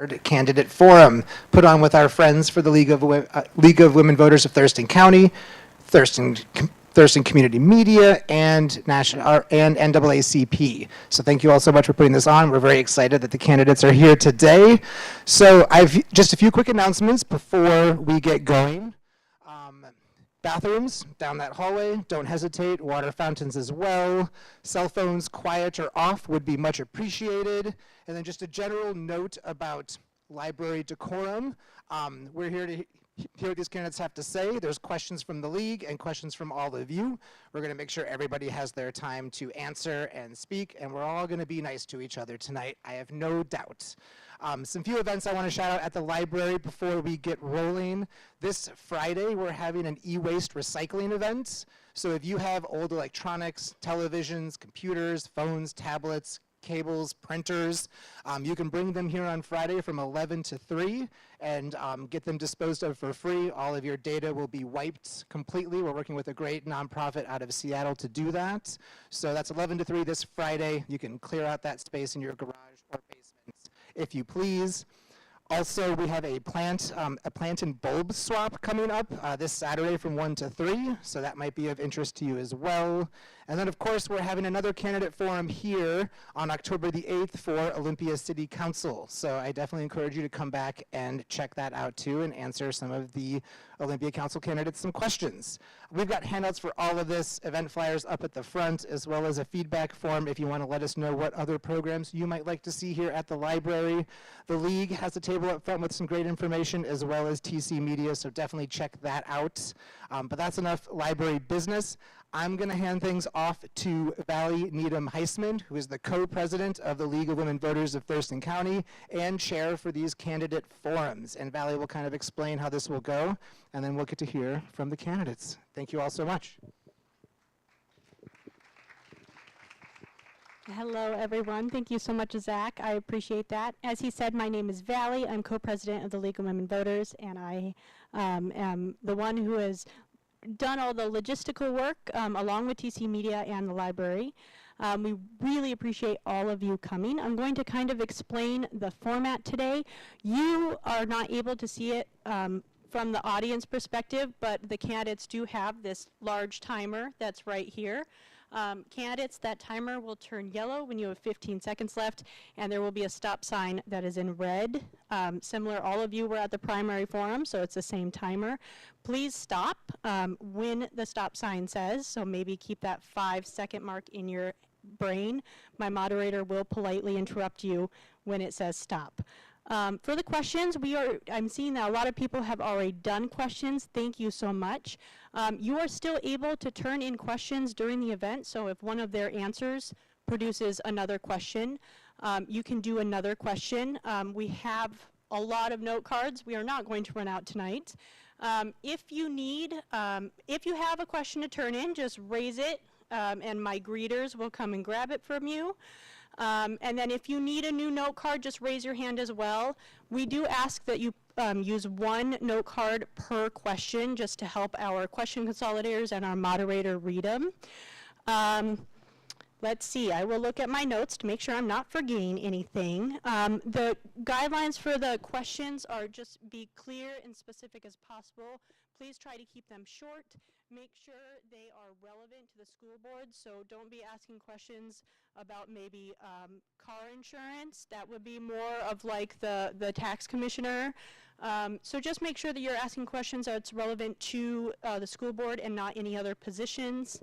Candidate Forum put on with our friends for the League of Women Voters of Thurston County, Thurston Community Media, and NAACP. So thank you all so much for putting this on. We're very excited that the candidates are here today. So I've just a few quick announcements before we get going. Bathrooms down that hallway, don't hesitate. Water fountains as well. Cell phones quiet or off would be much appreciated. And then just a general note about library decorum. We're here to hear what these candidates have to say. There's questions from the league and questions from all of you. We're going to make sure everybody has their time to answer and speak, and we're all going to be nice to each other tonight, I have no doubt. Some few events I want to shout out at the library before we get rolling. This Friday, we're having an e-waste recycling event. So if you have old electronics, televisions, computers, phones, tablets, cables, printers, you can bring them here on Friday from 11 to 3 and get them disposed of for free. All of your data will be wiped completely. We're working with a great nonprofit out of Seattle to do that. So that's 11 to 3 this Friday. You can clear out that space in your garage or basement if you please. Also, we have a plant and bulb swap coming up this Saturday from 1 to 3, so that might be of interest to you as well. And then, of course, we're having another candidate forum here on October the 8th for Olympia City Council. So I definitely encourage you to come back and check that out, too, and answer some of the Olympia Council candidates some questions. We've got handouts for all of this, event flyers up at the front, as well as a feedback form if you want to let us know what other programs you might like to see here at the library. The League has a table up front with some great information, as well as TC Media, so definitely check that out. But that's enough library business. I'm going to hand things off to Valley Needham Heisman, who is the co-president of the League of Women Voters of Thurston County and chair for these candidate forums. And Valley will kind of explain how this will go, and then we'll get to hear from the candidates. Thank you all so much. Hello, everyone. Thank you so much, Zach. I appreciate that. As he said, my name is Valley. I'm co-president of the League of Women Voters, and I am the one who has done all the logistical work along with TC Media and the library. We really appreciate all of you coming. I'm going to kind of explain the format today. You are not able to see it from the audience perspective, but the candidates do have this large timer that's right here. Candidates, that timer will turn yellow when you have 15 seconds left, and there will be a stop sign that is in red. Similar, all of you were at the primary forum, so it's the same timer. Please stop when the stop sign says, so maybe keep that 5-second mark in your brain. My moderator will politely interrupt you when it says stop. For the questions, I'm seeing that a lot of people have already done questions. Thank you so much. You are still able to turn in questions during the event, so if one of their answers produces another question, you can do another question. We have a lot of note cards. We are not going to run out tonight. If you have a question to turn in, just raise it, and my greeters will come and grab it from you. And then if you need a new note card, just raise your hand as well. We do ask that you use one note card per question just to help our question consolidators and our moderator read them. Let's see, I will look at my notes to make sure I'm not forgetting anything. The guidelines for the questions are just be clear and specific as possible. Please try to keep them short. Make sure they are relevant to the school board, so don't be asking questions about maybe car insurance. That would be more of like the tax commissioner. So just make sure that you're asking questions that's relevant to the school board and not any other positions.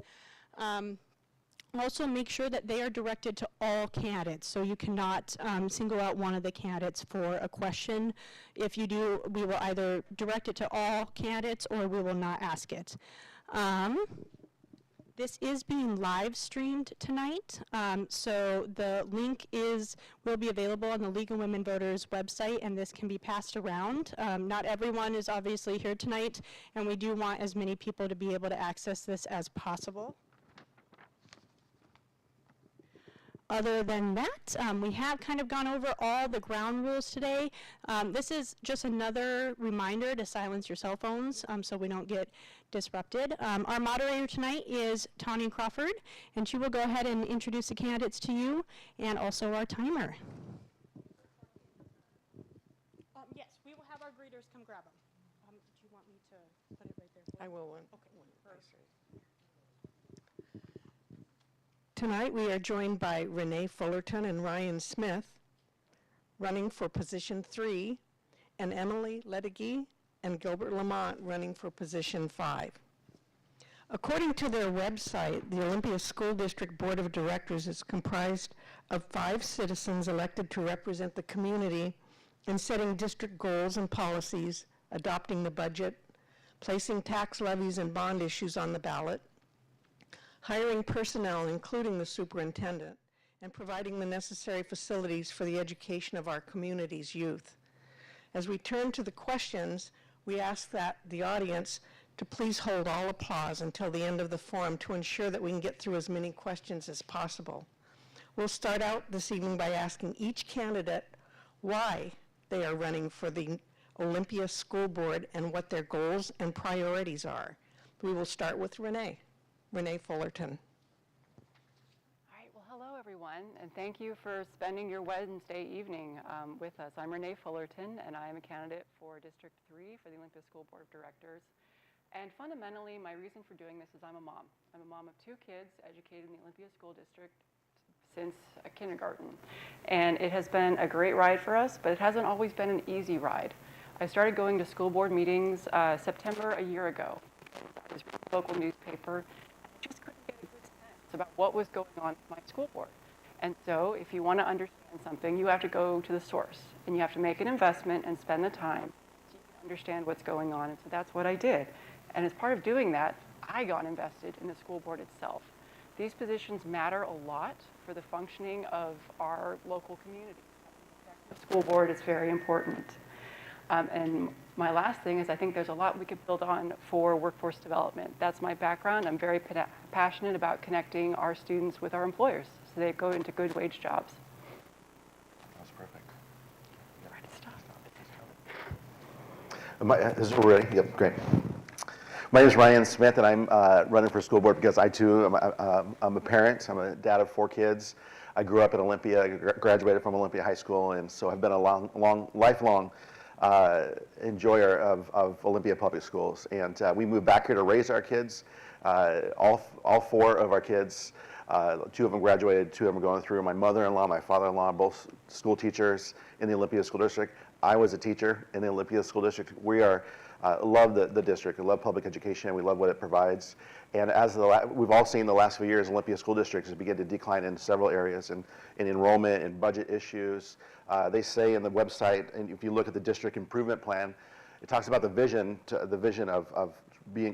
Also make sure that they are directed to all candidates, so you cannot single out one of the candidates for a question. If you do, we will either direct it to all candidates or we will not ask it. This is being live streamed tonight, so the link will be available on the League of Women Voters website, and this can be passed around. Not everyone is obviously here tonight, and we do want as many people to be able to access this as possible. Other than that, we have kind of gone over all the ground rules today. This is just another reminder to silence your cell phones so we don't get disrupted. Our moderator tonight is Tanya Crawford, and she will go ahead and introduce the candidates to you and also our timer. Yes, we will have our greeters come grab them. Do you want me to put it right there for you? I will one. Okay, perfect. Tonight, we are joined by Renee Fullerton and Ryan Smith, running for position 3, and Emily Ledegy and Gilbert Lamont running for position 5. According to their website, the Olympia School District Board of Directors is comprised of 5 citizens elected to represent the community in setting district goals and policies, adopting the budget, placing tax levies and bond issues on the ballot, hiring personnel, including the superintendent, and providing the necessary facilities for the education of our community's youth. As we turn to the questions, we ask that the audience to please hold all applause until the end of the forum to ensure that we can get through as many questions as possible. We'll start out this evening by asking each candidate why they are running for the Olympia School Board and what their goals and priorities are. We will start with Renee Fullerton. All right, well, hello everyone, and thank you for spending your Wednesday evening with us. I'm Renee Fullerton, and I am a candidate for District 3 for the Olympia School Board of Directors. And fundamentally, my reason for doing this is I'm a mom. I'm a mom of 2 kids educated in the Olympia School District since kindergarten. And it has been a great ride for us, but it hasn't always been an easy ride. I started going to school board meetings September a year ago. I was reading the local newspaper. I just couldn't get a good sense about what was going on with my school board. And so if you want to understand something, you have to go to the source. And you have to make an investment and spend the time so you can understand what's going on. And so that's what I did. And as part of doing that, I got invested in the school board itself. These positions matter a lot for the functioning of our local communities. The school board is very important. And my last thing is I think there's a lot we could build on for workforce development. That's my background. I'm very passionate about connecting our students with our employers so they go into good wage jobs. That's perfect. Ready to stop. Is it ready? Yep, great. My name is Ryan Smith, and I'm running for school board because I too I'm a parent. I'm a dad of 4 kids. I grew up in Olympia, graduated from Olympia High School, and so I've been a lifelong enjoyer of Olympia Public Schools. And we moved back here to raise our kids. All 4 of our kids, 2 of them graduated, 2 of them are going through. My mother-in-law, my father-in-law, both school teachers in the Olympia School District. I was a teacher in the Olympia School District. We are love the district. We love public education. We love what it provides. And as we've all seen the last few years, Olympia School District has begun to decline in several areas, in enrollment and budget issues. They say in the website, and if you look at the district improvement plan, it talks about the vision of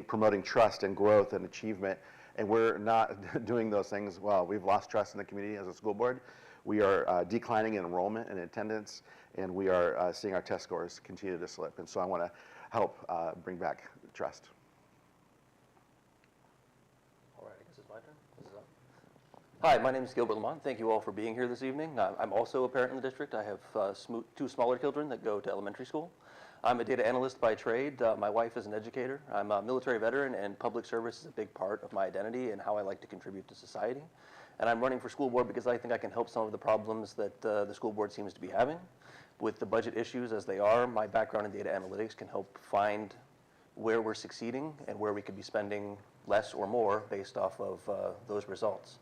promoting trust and growth and achievement. And we're not doing those things well. We've lost trust in the community as a school board. We are declining in enrollment and attendance, and we are seeing our test scores continue to slip. And so I want to help bring back trust. All right, I guess it's my turn. This is on. Hi, my name is Gilbert Lamont. Thank you all for being here this evening. I'm also a parent in the district. I have 2 smaller children that go to elementary school. I'm a data analyst by trade. My wife is an educator. I'm a military veteran, and public service is a big part of my identity and how I like to contribute to society. And I'm running for school board because I think I can help some of the problems that the school board seems to be having. With the budget issues as they are, my background in data analytics can help find where we're succeeding and where we could be spending less or more based off of those results.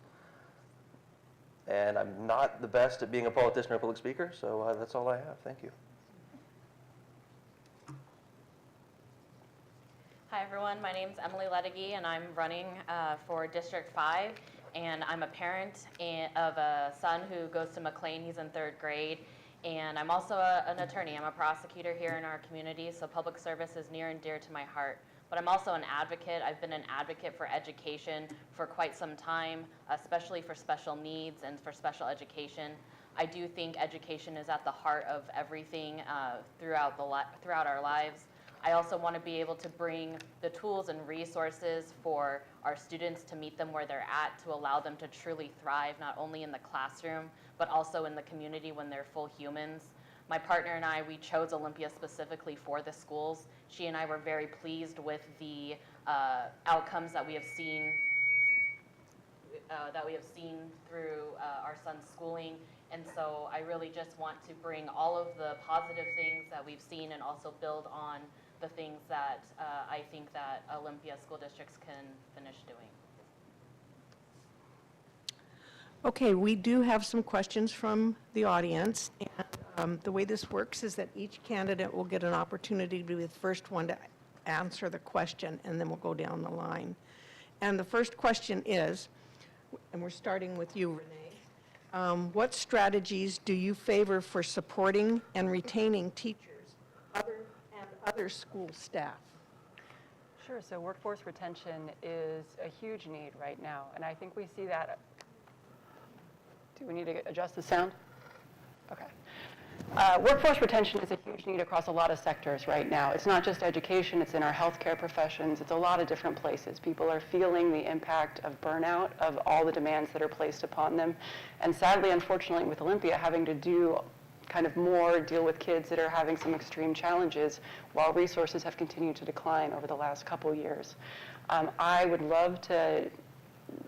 And I'm not the best at being a politician or a public speaker, so that's all I have. Thank you. Hi everyone, my name's Emily Ledegy and I'm running for District 5, and I'm a parent of a son who goes to McLean. He's in 3rd grade, and I'm also an attorney. I'm a prosecutor here in our community, so public service is near and dear to my heart. But I'm also an advocate. I've been an advocate for education for quite some time, especially for special needs and for special education. I do think education is at the heart of everything throughout our lives. I also want to be able to bring the tools and resources for our students to meet them where they're at, to allow them to truly thrive, not only in the classroom, but also in the community when they're full humans. My partner and I, we chose Olympia specifically for the schools. She and I were very pleased with the outcomes that we have seen through our son's schooling, And so I really just want to bring all of the positive things that we've seen and also build on the things that I think that Olympia school districts can finish doing. Okay, we do have some questions from the audience. And the way this works is that each candidate will get an opportunity to be the first one to answer the question, and then we'll go down the line. And the first question is, and we're starting with you, Renee, what strategies do you favor for supporting and retaining teachers and other school staff? Sure, so workforce retention is a huge need right now, and I think we see that. Do we need to adjust the sound? Okay. Workforce retention is a huge need across a lot of sectors right now. It's not just education, it's in our healthcare professions, it's a lot of different places. People are feeling the impact of burnout, of all the demands that are placed upon them. And sadly, unfortunately, with Olympia having to do kind of more, deal with kids that are having some extreme challenges, while resources have continued to decline over the last couple years. I would love to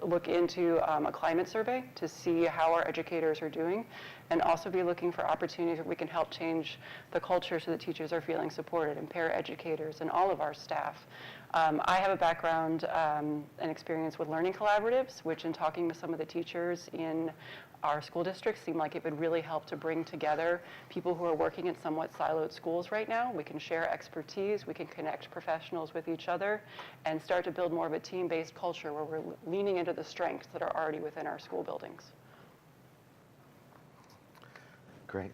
look into a climate survey to see how our educators are doing, and also be looking for opportunities where we can help change the culture so that teachers are feeling supported, and paraeducators and all of our staff. I have a background and experience with learning collaboratives, which in talking with some of the teachers in our school districts seemed like it would really help to bring together people who are working in somewhat siloed schools right now. We can share expertise, we can connect professionals with each other, and start to build more of a team-based culture where we're leaning into the strengths that are already within our school buildings. Great.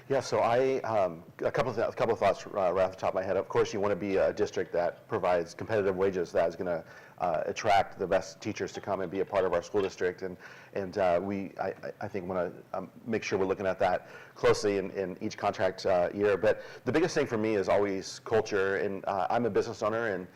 Yeah, so a couple of thoughts right off the top of my head. Of course, you want to be a district that provides competitive wages that is going to attract the best teachers to come and be a part of our school district, and I think want to make sure we're looking at that closely in each contract year. But the biggest thing for me is always culture, and I'm a business owner, and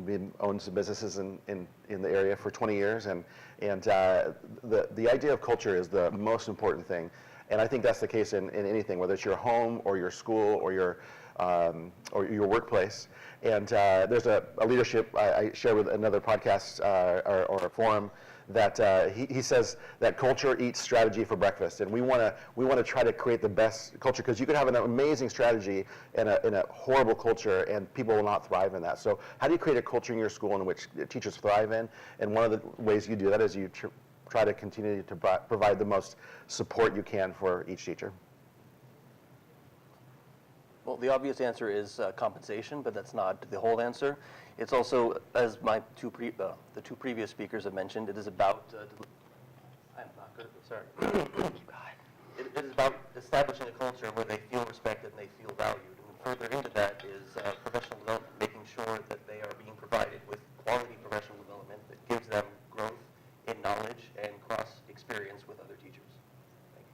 been owned some businesses in the area for 20 years, and the idea of culture is the most important thing. And I think that's the case in anything, whether it's your home or your school or your workplace. And there's a leadership I share with another podcast or a forum that he says that culture eats strategy for breakfast, and we want to try to create the best culture, because you could have an amazing strategy in a horrible culture, and people will not thrive in that. So how do you create a culture in your school in which teachers thrive in? And one of the ways you do that is you try to continue to provide the most support you can for each teacher. Well, the obvious answer is compensation, but that's not the whole answer. It's also, as the two previous speakers have mentioned, it is about, I'm not good, sorry. It is about establishing a culture where they feel respected and they feel valued. And further into that is professional development, making sure that they are being provided with quality professional development that gives them growth in knowledge and cross-experience with other teachers. Thank you.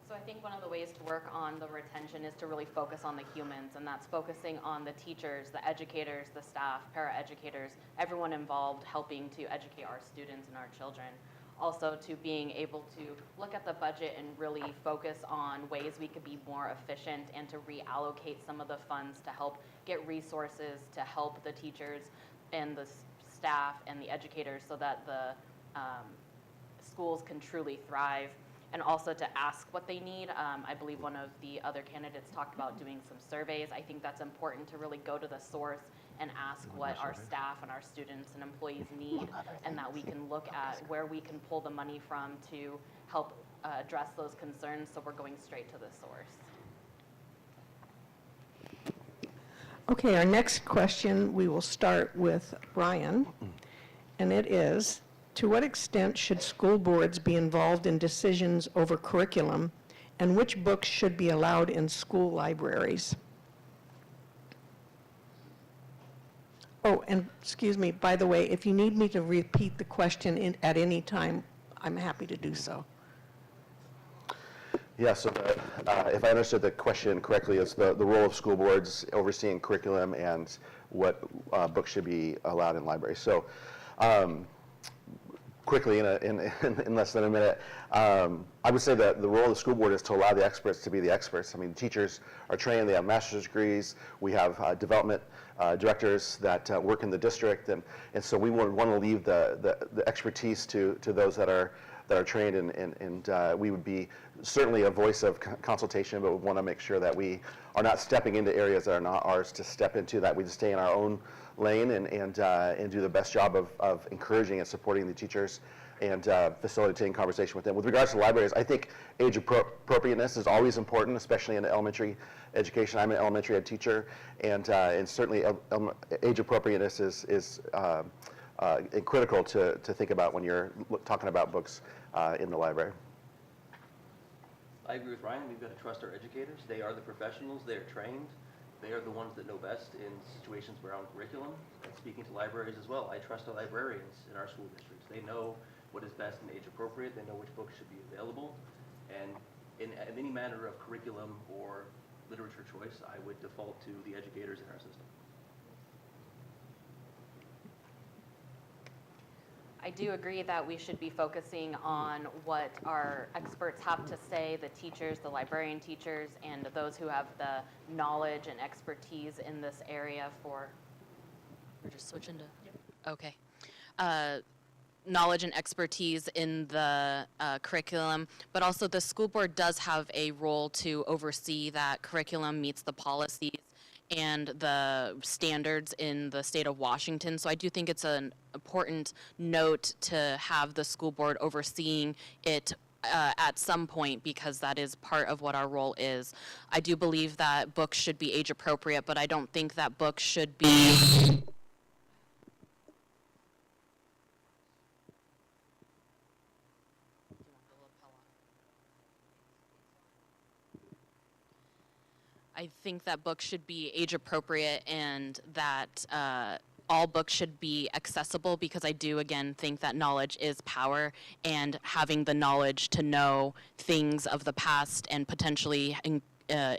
So I think one of the ways to work on the retention is to really focus on the humans, and that's focusing on the teachers, the educators, the staff, paraeducators, everyone involved helping to educate our students and our children. Also to being able to look at the budget and really focus on ways we could be more efficient, and to reallocate some of the funds to help get resources to help the teachers and the staff and the educators so that the schools can truly thrive, and also to ask what they need. I believe one of the other candidates talked about doing some surveys. I think that's important to really go to the source and ask what our staff and our students and employees need, and that we can look at where we can pull the money from to help address those concerns, so we're going straight to the source. Okay, our next question, we will start with Brian, and it is, to what extent should school boards be involved in decisions over curriculum, and which books should be allowed in school libraries? Oh, and excuse me, by the way, if you need me to repeat the question at any time, I'm happy to do so. Yeah, so if I understood the question correctly, it's the role of school boards overseeing curriculum and what books should be allowed in libraries. So quickly in less than a minute. I would say that the role of the school board is to allow the experts to be the experts. I mean, teachers are trained, they have master's degrees, we have development directors that work in the district, and so we want to leave the expertise to those that are trained, and we would be certainly a voice of consultation, but we want to make sure that we are not stepping into areas that are not ours to step into, that we stay in our own lane and do the best job of encouraging and supporting the teachers and facilitating conversation with them. With regards to libraries, I think age appropriateness is always important, especially in elementary education. I'm an elementary ed teacher, and certainly age appropriateness is critical to think about when you're talking about books in the library. I agree with Ryan. We've got to trust our educators. They are the professionals. They are trained. They are the ones that know best in situations around curriculum. And speaking to libraries as well, I trust our librarians in our school districts. They know what is best and age appropriate. They know which books should be available. And in any manner of curriculum or literature choice, I would default to the educators in our system. I do agree that we should be focusing on what our experts have to say, the teachers, the librarian teachers, and those who have the knowledge and expertise in this area for, we're just switching to, okay. Knowledge and expertise in the curriculum, but also the school board does have a role to oversee that curriculum meets the policies and the standards in the state of Washington. So I do think it's an important note to have the school board overseeing it at some point, because that is part of what our role is. I do believe that books should be age appropriate, but I don't think that books should be I think that books should be age appropriate, and that all books should be accessible, because I do, again, think that knowledge is power, and having the knowledge to know things of the past and potentially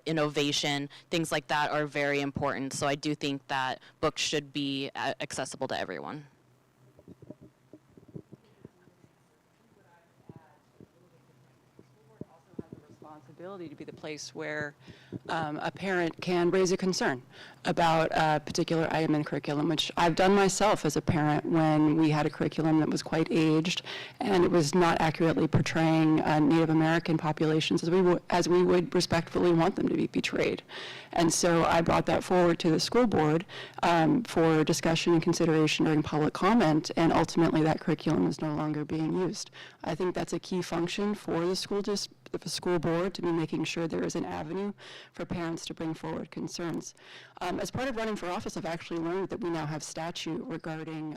innovation, things like that are very important. So I do think that books should be accessible to everyone. Responsibility to be the place where a parent can raise a concern about a particular item in curriculum, which I've done myself as a parent when we had a curriculum that was quite aged and it was not accurately portraying Native American populations as we would respectfully want them to be portrayed. And so I brought that forward to the school board for discussion and consideration during public comment, and ultimately that curriculum is no longer being used. I think that's a key function for the school board to be making sure there is an avenue for parents to bring forward concerns. As part of running for office, I've actually learned that we now have statute regarding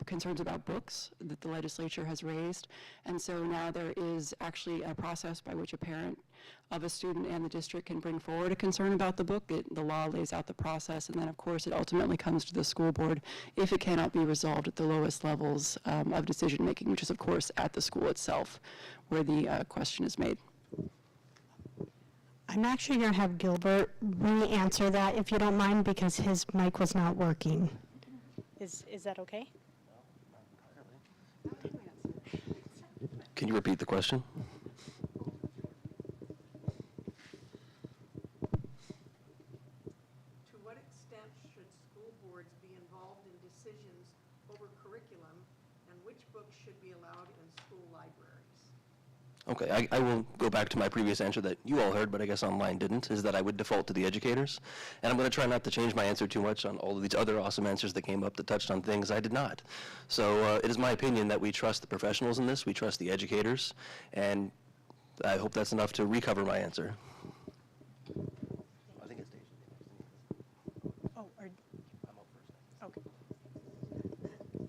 concerns about books that the legislature has raised. And so now there is actually a process by which a parent of a student and the district can bring forward a concern about the book. The law lays out the process, and then of course it ultimately comes to the school board if it cannot be resolved at the lowest levels of decision making, which is of course at the school itself where the question is made. I'm actually going to have Gilbert re-answer that, if you don't mind, because his mic was not working. Is that okay? Can you repeat the question? To what extent should school boards be involved in decisions over curriculum, and which books should be allowed in school libraries? Okay, I will go back to my previous answer that you all heard, but I guess online didn't, is that I would default to the educators. And I'm going to try not to change my answer too much on all of these other awesome answers that came up that touched on things I did not. So it is my opinion that we trust the professionals in this, we trust the educators, and I hope that's enough to recover my answer. I think it's Deja. Oh, okay.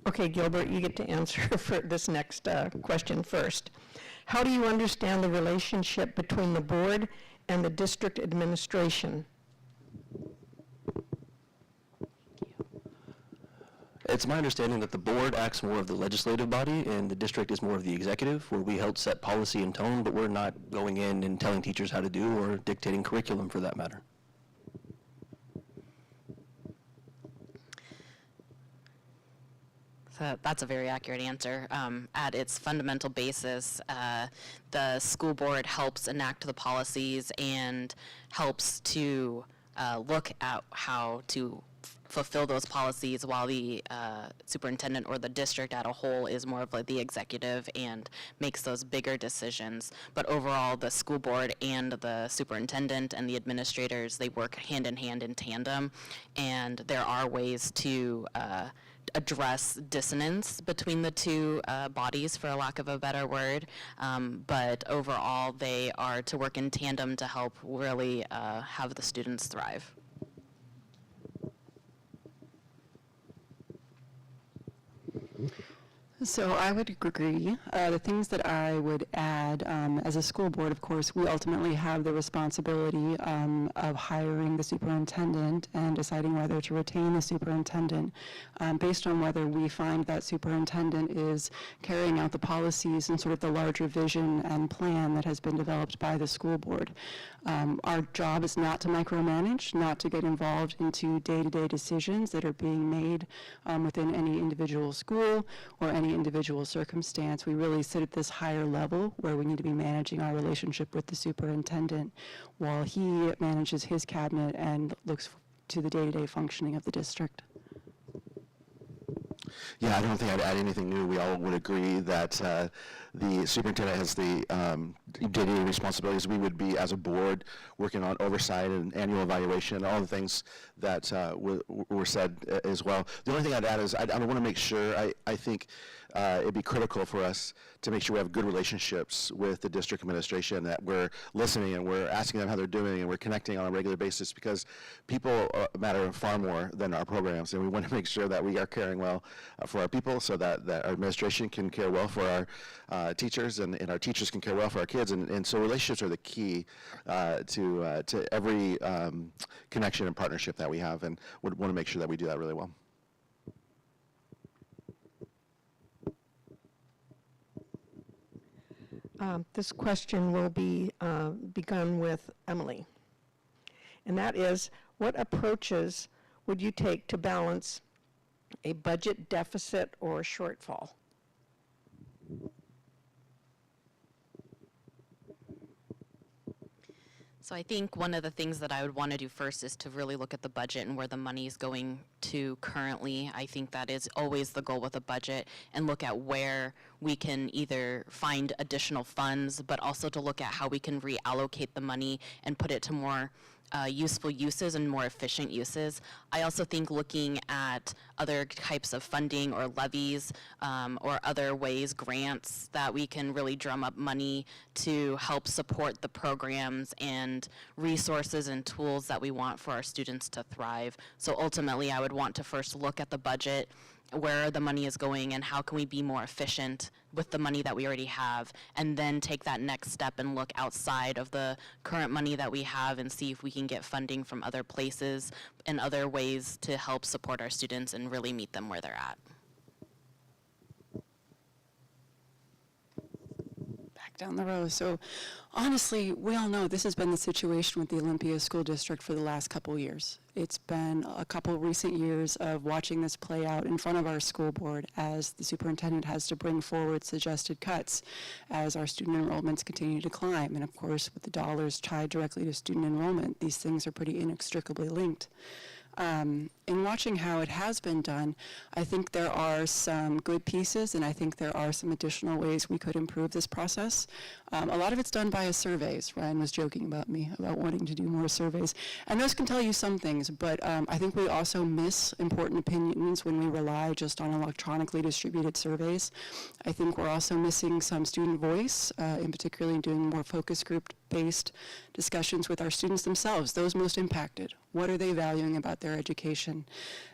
Okay, Gilbert, you get to answer for this next question first. How do you understand the relationship between the board and the district administration? It's my understanding that the board acts more of the legislative body and the district is more of the executive, where we help set policy and tone, but we're not going in and telling teachers how to do or dictating curriculum for that matter. That's a very accurate answer. At its fundamental basis, the school board helps enact the policies and helps to look at how to fulfill those policies, while the superintendent or the district at a whole is more of like the executive and makes those bigger decisions. But overall, the school board and the superintendent and the administrators, they work hand in hand in tandem, and there are ways to address dissonance between the two bodies, for a lack of a better word. But overall, they are to work in tandem to help really have the students thrive. So I would agree. The things that I would add, as a school board, of course, we ultimately have the responsibility of hiring the superintendent and deciding whether to retain the superintendent based on whether we find that superintendent is carrying out the policies and sort of the larger vision and plan that has been developed by the school board. Our job is not to micromanage, not to get involved into day-to-day decisions that are being made within any individual school or any individual circumstance. We really sit at this higher level where we need to be managing our relationship with the superintendent while he manages his cabinet and looks to the day-to-day functioning of the district. Yeah, I don't think I'd add anything new. We all would agree that the superintendent has the day-to-day responsibilities. We would be, as a board, working on oversight and annual evaluation and all the things that were said as well. The only thing I'd add is I want to make sure, I think it'd be critical for us to make sure we have good relationships with the district administration, that we're listening and we're asking them how they're doing and we're connecting on a regular basis, because people matter far more than our programs, and we want to make sure that we are caring well for our people, so that our administration can care well for our teachers, and our teachers can care well for our kids, and so relationships are the key to every connection and partnership that we have, and would want to make sure that we do that really well. This question will be begun with Emily. And that is, what approaches would you take to balance a budget deficit or shortfall? So I think one of the things that I would want to do first is to really look at the budget and where the money is going to currently. I think that is always the goal with a budget, and look at where we can either find additional funds, but also to look at how we can reallocate the money and put it to more useful uses and more efficient uses. I also think looking at other types of funding or levies or other ways, grants, that we can really drum up money to help support the programs and resources and tools that we want for our students to thrive. So ultimately, I would want to first look at the budget, where the money is going and how can we be more efficient with the money that we already have, and then take that next step and look outside of the current money that we have and see if we can get funding from other places and other ways to help support our students and really meet them where they're at. Down the row. So honestly, we all know this has been the situation with the Olympia School District for the last couple of years. It's been a couple of recent years of watching this play out in front of our school board as the superintendent has to bring forward suggested cuts as our student enrollments continue to climb. And of course, with the dollars tied directly to student enrollment, these things are pretty inextricably linked. In watching how it has been done, I think there are some good pieces, and I think there are some additional ways we could improve this process. A lot of it's done via surveys. Ryan was joking about me about wanting to do more surveys. And those can tell you some things, but I think we also miss important opinions when we rely just on electronically distributed surveys. I think we're also missing some student voice, in particular doing more focus group-based discussions with our students themselves, those most impacted. What are they valuing about their education?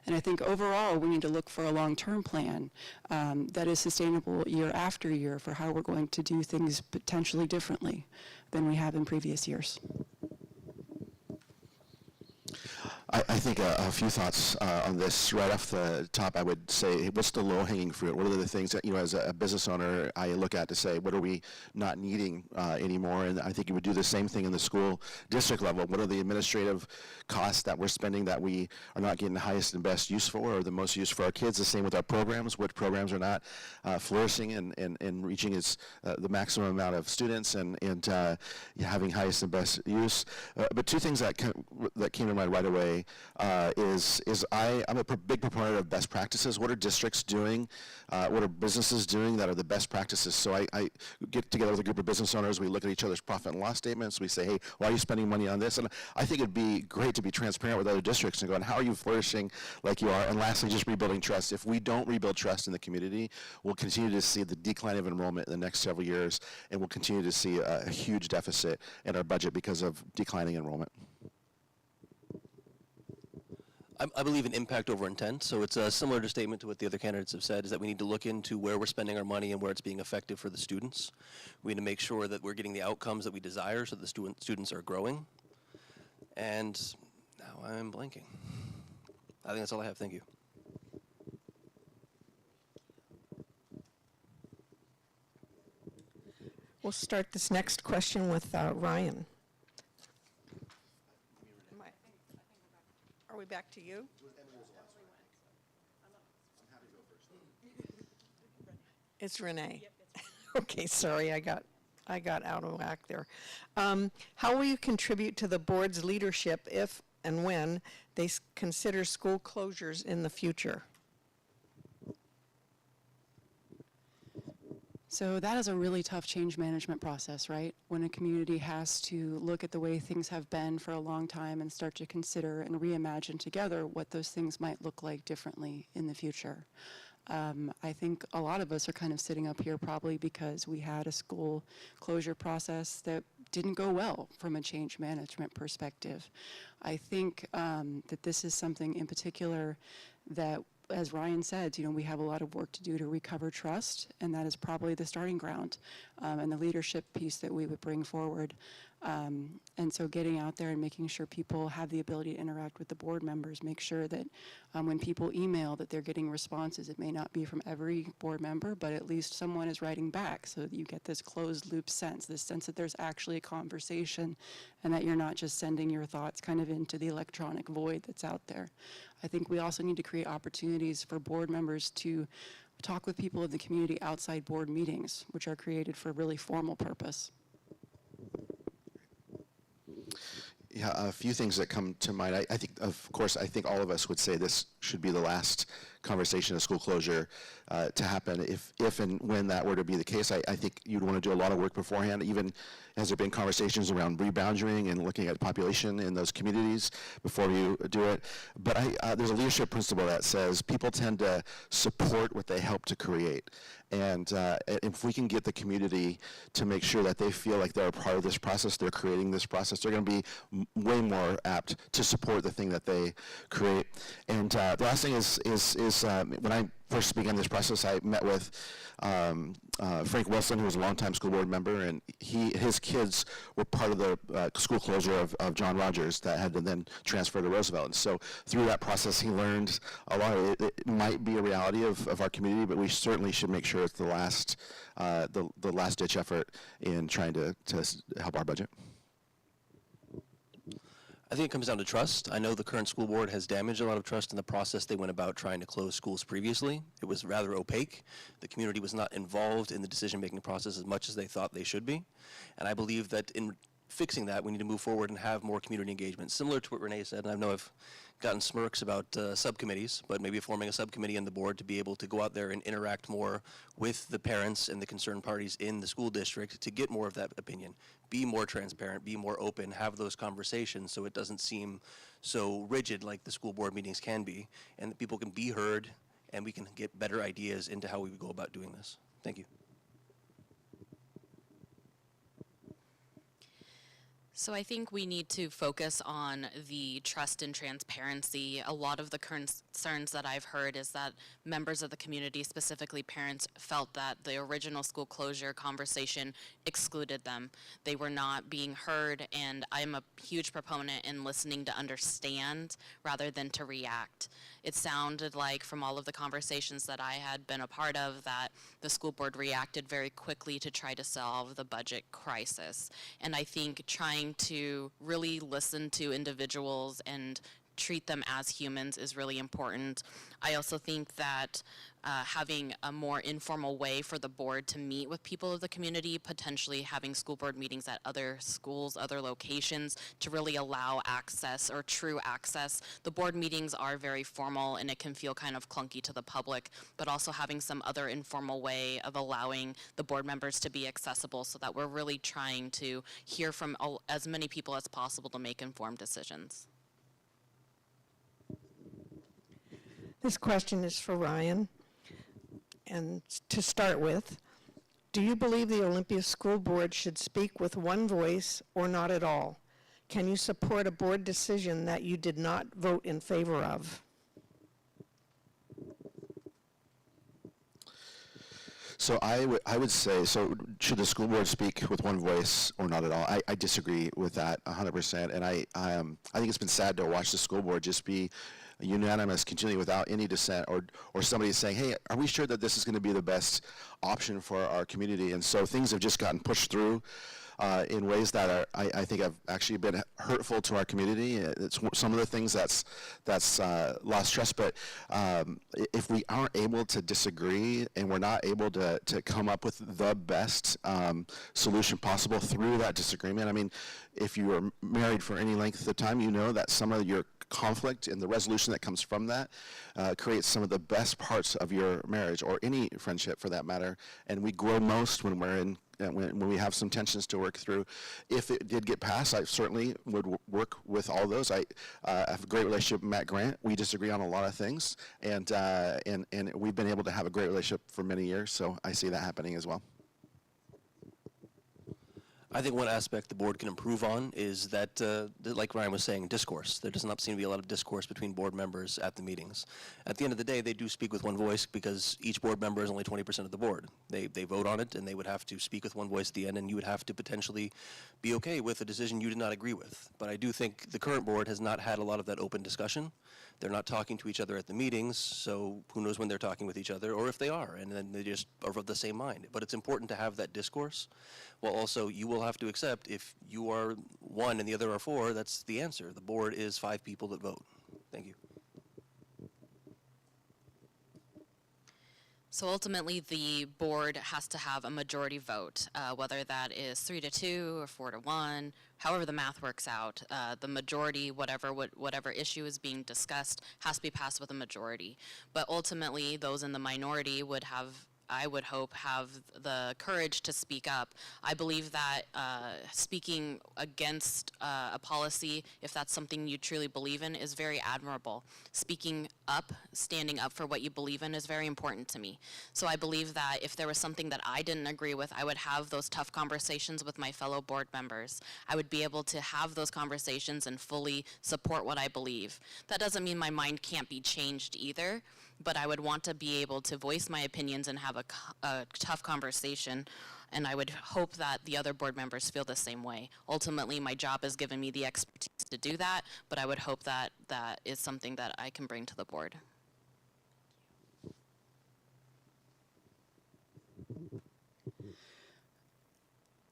And I think overall we need to look for a long-term plan that is sustainable year after year for how we're going to do things potentially differently than we have in previous years. I think a few thoughts on this. Right off the top, I would say, what's the low-hanging fruit? What are the things that, as a business owner, I look at to say, what are we not needing anymore? And I think you would do the same thing in the school district level. What are the administrative costs that we're spending that we are not getting the highest and best use for, or the most use for our kids? The same with our programs. What programs are not flourishing and reaching the maximum amount of students and having highest and best use? But two things that came to mind right away I'm a big proponent of best practices. What are districts doing? What are businesses doing that are the best practices? So I get together with a group of business owners. We look at each other's profit and loss statements. We say, hey, why are you spending money on this? And I think it'd be great to be transparent with other districts and go, and how are you flourishing like you are? And lastly, just rebuilding trust. If we don't rebuild trust in the community, we'll continue to see the decline of enrollment in the next several years, and we'll continue to see a huge deficit in our budget because of declining enrollment. I believe in impact over intent, so it's a similar statement to what the other candidates have said, is that we need to look into where we're spending our money and where it's being effective for the students. We need to make sure that we're getting the outcomes that we desire so that the students are growing. And now I'm blanking. I think that's all I have. Thank you. We'll start this next question with Ryan. Are we back to you? It's Renee. Okay, sorry, I got out of whack there. How will you contribute to the board's leadership if and when they consider school closures in the future? So that is a really tough change management process, right? When a community has to look at the way things have been for a long time and start to consider and reimagine together what those things might look like differently in the future. I think a lot of us are kind of sitting up here probably because we had a school closure process that didn't go well from a change management perspective. I think that this is something in particular that, as Ryan said, we have a lot of work to do to recover trust, and that is probably the starting ground and the leadership piece that we would bring forward. And so getting out there and making sure people have the ability to interact with the board members, make sure that when people email that they're getting responses. It may not be from every board member, but at least someone is writing back so that you get this closed loop sense, this sense that there's actually a conversation and that you're not just sending your thoughts kind of into the electronic void that's out there. I think we also need to create opportunities for board members to talk with people in the community outside board meetings, which are created for a really formal purpose. Yeah, a few things that come to mind. I think, of course, I think all of us would say this should be the last conversation of school closure to happen. If and when that were to be the case, I think you'd want to do a lot of work beforehand, even has there been conversations around rebounding and looking at population in those communities before you do it. But there's a leadership principle that says people tend to support what they help to create. And if we can get the community to make sure that they feel like they're a part of this process, they're creating this process, they're going to be way more apt to support the thing that they create. And the last thing is when I first began this process, I met with Frank Wilson, who was a longtime school board member, and his kids were part of the school closure of John Rogers that had to then transfer to Roosevelt. And so through that process, he learned a lot. It might be a reality of our community, but we certainly should make sure it's the last ditch effort in trying to help our budget. I think it comes down to trust. I know the current school board has damaged a lot of trust in the process they went about trying to close schools previously. It was rather opaque. The community was not involved in the decision-making process as much as they thought they should be. And I believe that in fixing that, we need to move forward and have more community engagement. Similar to what Renee said, and I know I've gotten smirks about subcommittees, but maybe forming a subcommittee in the board to be able to go out there and interact more with the parents and the concerned parties in the school district to get more of that opinion. Be more transparent, be more open, have those conversations so it doesn't seem so rigid like the school board meetings can be, and that people can be heard and we can get better ideas into how we would go about doing this. Thank you. So I think we need to focus on the trust and transparency. A lot of the concerns that I've heard is that members of the community, specifically parents, felt that the original school closure conversation excluded them. They were not being heard, and I'm a huge proponent in listening to understand rather than to react. It sounded like from all of the conversations that I had been a part of that the school board reacted very quickly to try to solve the budget crisis. And I think trying to really listen to individuals and treat them as humans is really important. I also think that having a more informal way for the board to meet with people of the community, potentially having school board meetings at other schools, other locations, to really allow access or true access. The board meetings are very formal and it can feel kind of clunky to the public, but also having some other informal way of allowing the board members to be accessible so that we're really trying to hear from as many people as possible to make informed decisions. This question is for Ryan. And to start with, do you believe the Olympia School Board should speak with one voice or not at all? Can you support a board decision that you did not vote in favor of? So I would say, so should the school board speak with one voice or not at all? I disagree with that 100%, and I think it's been sad to watch the school board just be unanimous continually without any dissent or somebody saying, hey, are we sure that this is going to be the best option for our community? And so things have just gotten pushed through in ways that are, I think have actually been hurtful to our community. It's some of the things that's lost trust, but if we aren't able to disagree and we're not able to come up with the best solution possible through that disagreement, I mean, if you are married for any length of time, you know that some of your conflict and the resolution that comes from that creates some of the best parts of your marriage or any friendship for that matter, and we grow most when we're in when we have some tensions to work through. If it did get passed, I certainly would work with all those. I have a great relationship with Matt Grant. We disagree on a lot of things, and we've been able to have a great relationship for many years, so I see that happening as well. I think one aspect the board can improve on is that, like Ryan was saying, discourse. There does not seem to be a lot of discourse between board members at the meetings. At the end of the day, they do speak with one voice because each board member is only 20% of the board. They vote on it, and they would have to speak with one voice at the end, and you would have to potentially be okay with a decision you did not agree with. But I do think the current board has not had a lot of that open discussion. They're not talking to each other at the meetings, so who knows when they're talking with each other, or if they are, and then they just are of the same mind. But it's important to have that discourse. Well, also, you will have to accept if you are one and the other are four, that's the answer. The board is 5 people that vote. Thank you. So ultimately, the board has to have a majority vote, whether that is 3-2 or 4-1, however the math works out. The majority, whatever issue is being discussed, has to be passed with a majority. But ultimately, those in the minority would have, I would hope, have the courage to speak up. I believe that speaking against a policy, if that's something you truly believe in, is very admirable. Speaking up, standing up for what you believe in is very important to me. So I believe that if there was something that I didn't agree with, I would have those tough conversations with my fellow board members. I would be able to have those conversations and fully support what I believe. That doesn't mean my mind can't be changed either, but I would want to be able to voice my opinions and have a tough conversation, and I would hope that the other board members feel the same way. Ultimately, my job has given me the expertise to do that, but I would hope that that is something that I can bring to the board.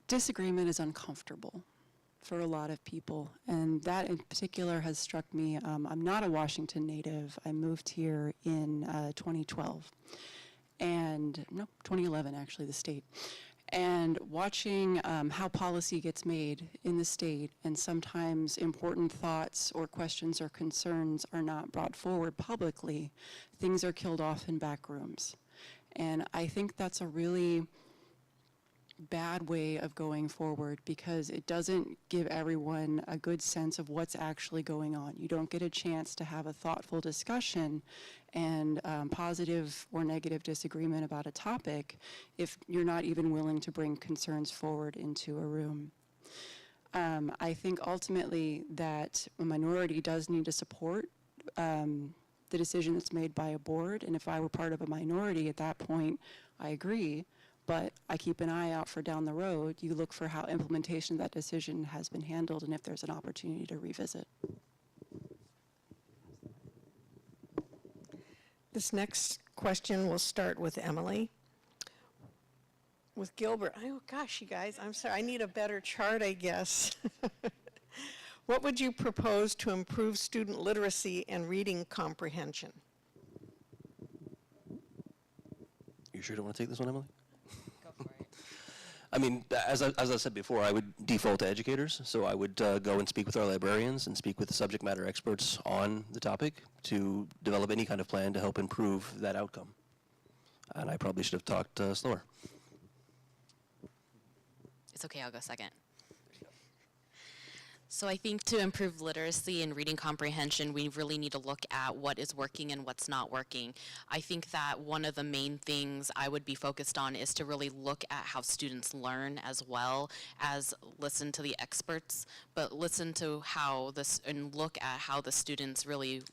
Disagreement is uncomfortable for a lot of people, and that in particular has struck me. I'm not a Washington native. I moved here in 2012, and no, 2011 actually, the state. And watching how policy gets made in the state, and sometimes important thoughts or questions or concerns are not brought forward publicly, things are killed off in back rooms. And I think that's a really bad way of going forward, because it doesn't give everyone a good sense of what's actually going on. You don't get a chance to have a thoughtful discussion and positive or negative disagreement about a topic if you're not even willing to bring concerns forward into a room. I think ultimately that a minority does need to support the decision that's made by a board, and if I were part of a minority at that point, I agree, but I keep an eye out for down the road. You look for how implementation of that decision has been handled and if there's an opportunity to revisit. This next question will start with Emily. With Gilbert, oh gosh, you guys, I'm sorry, I need a better chart, I guess. What would you propose to improve student literacy and reading comprehension? You sure don't want to take this one, Emily? Go for it. I mean, as I said before, I would default to educators, so I would go and speak with our librarians and speak with the subject matter experts on the topic to develop any kind of plan to help improve that outcome. And I probably should have talked slower. It's okay, I'll go second. So I think to improve literacy and reading comprehension, we really need to look at what is working and what's not working. I think that one of the main things I would be focused on is to really look at how students learn as well as listen to the experts, but listen to how this and look at how the students really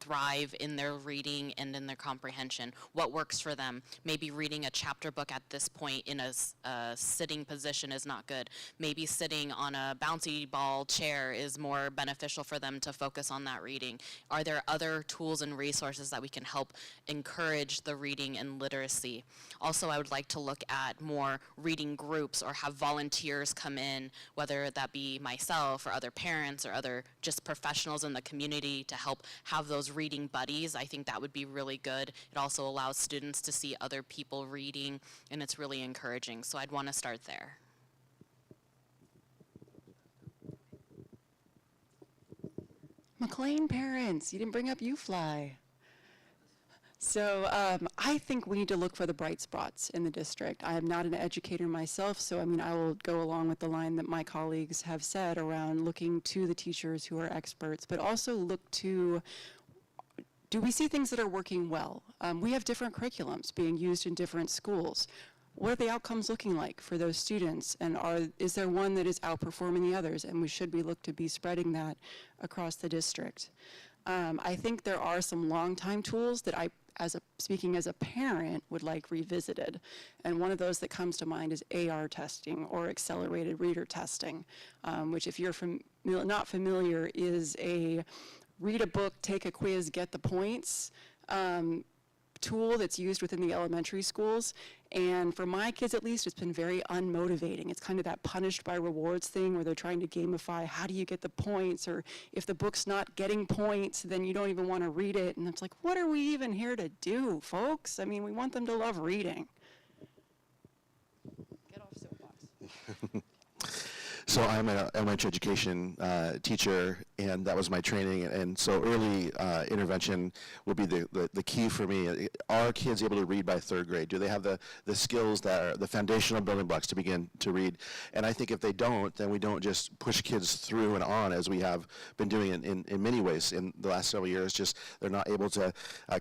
thrive in their reading and in their comprehension. What works for them? Maybe reading a chapter book at this point in a sitting position is not good. Maybe sitting on a bouncy ball chair is more beneficial for them to focus on that reading. Are there other tools and resources that we can help encourage the reading and literacy? Also, I would like to look at more reading groups or have volunteers come in, whether that be myself or other parents or other just professionals in the community to help have those reading buddies. I think that would be really good. It also allows students to see other people reading, and it's really encouraging. So I'd want to start there. McLean parents, you didn't bring up UFly. So I think we need to look for the bright spots in the district. I am not an educator myself, so I mean, I will go along with the line that my colleagues have said around looking to the teachers who are experts, but also look to, do we see things that are working well? We have different curriculums being used in different schools. What are the outcomes looking like for those students? And is there one that is outperforming the others? And we should look to be spreading that across the district. I think there are some long-time tools that I, speaking as a parent, would like revisited. And one of those that comes to mind is AR testing or accelerated reader testing, which if you're not familiar is a read a book, take a quiz, get the points tool that's used within the elementary schools. And for my kids, at least, it's been very unmotivating. It's kind of that punished by rewards thing where they're trying to gamify, how do you get the points? Or if the book's not getting points, then you don't even want to read it. And it's like, what are we even here to do, folks? I mean, we want them to love reading. Get off soapbox. So I'm an elementary education teacher, and that was my training. And so early intervention will be the key for me. Are kids able to read by third grade? Do they have the skills that are the foundational building blocks to begin to read? And I think if they don't, then we don't just push kids through and on as we have been doing in many ways in the last several years. Just they're not able to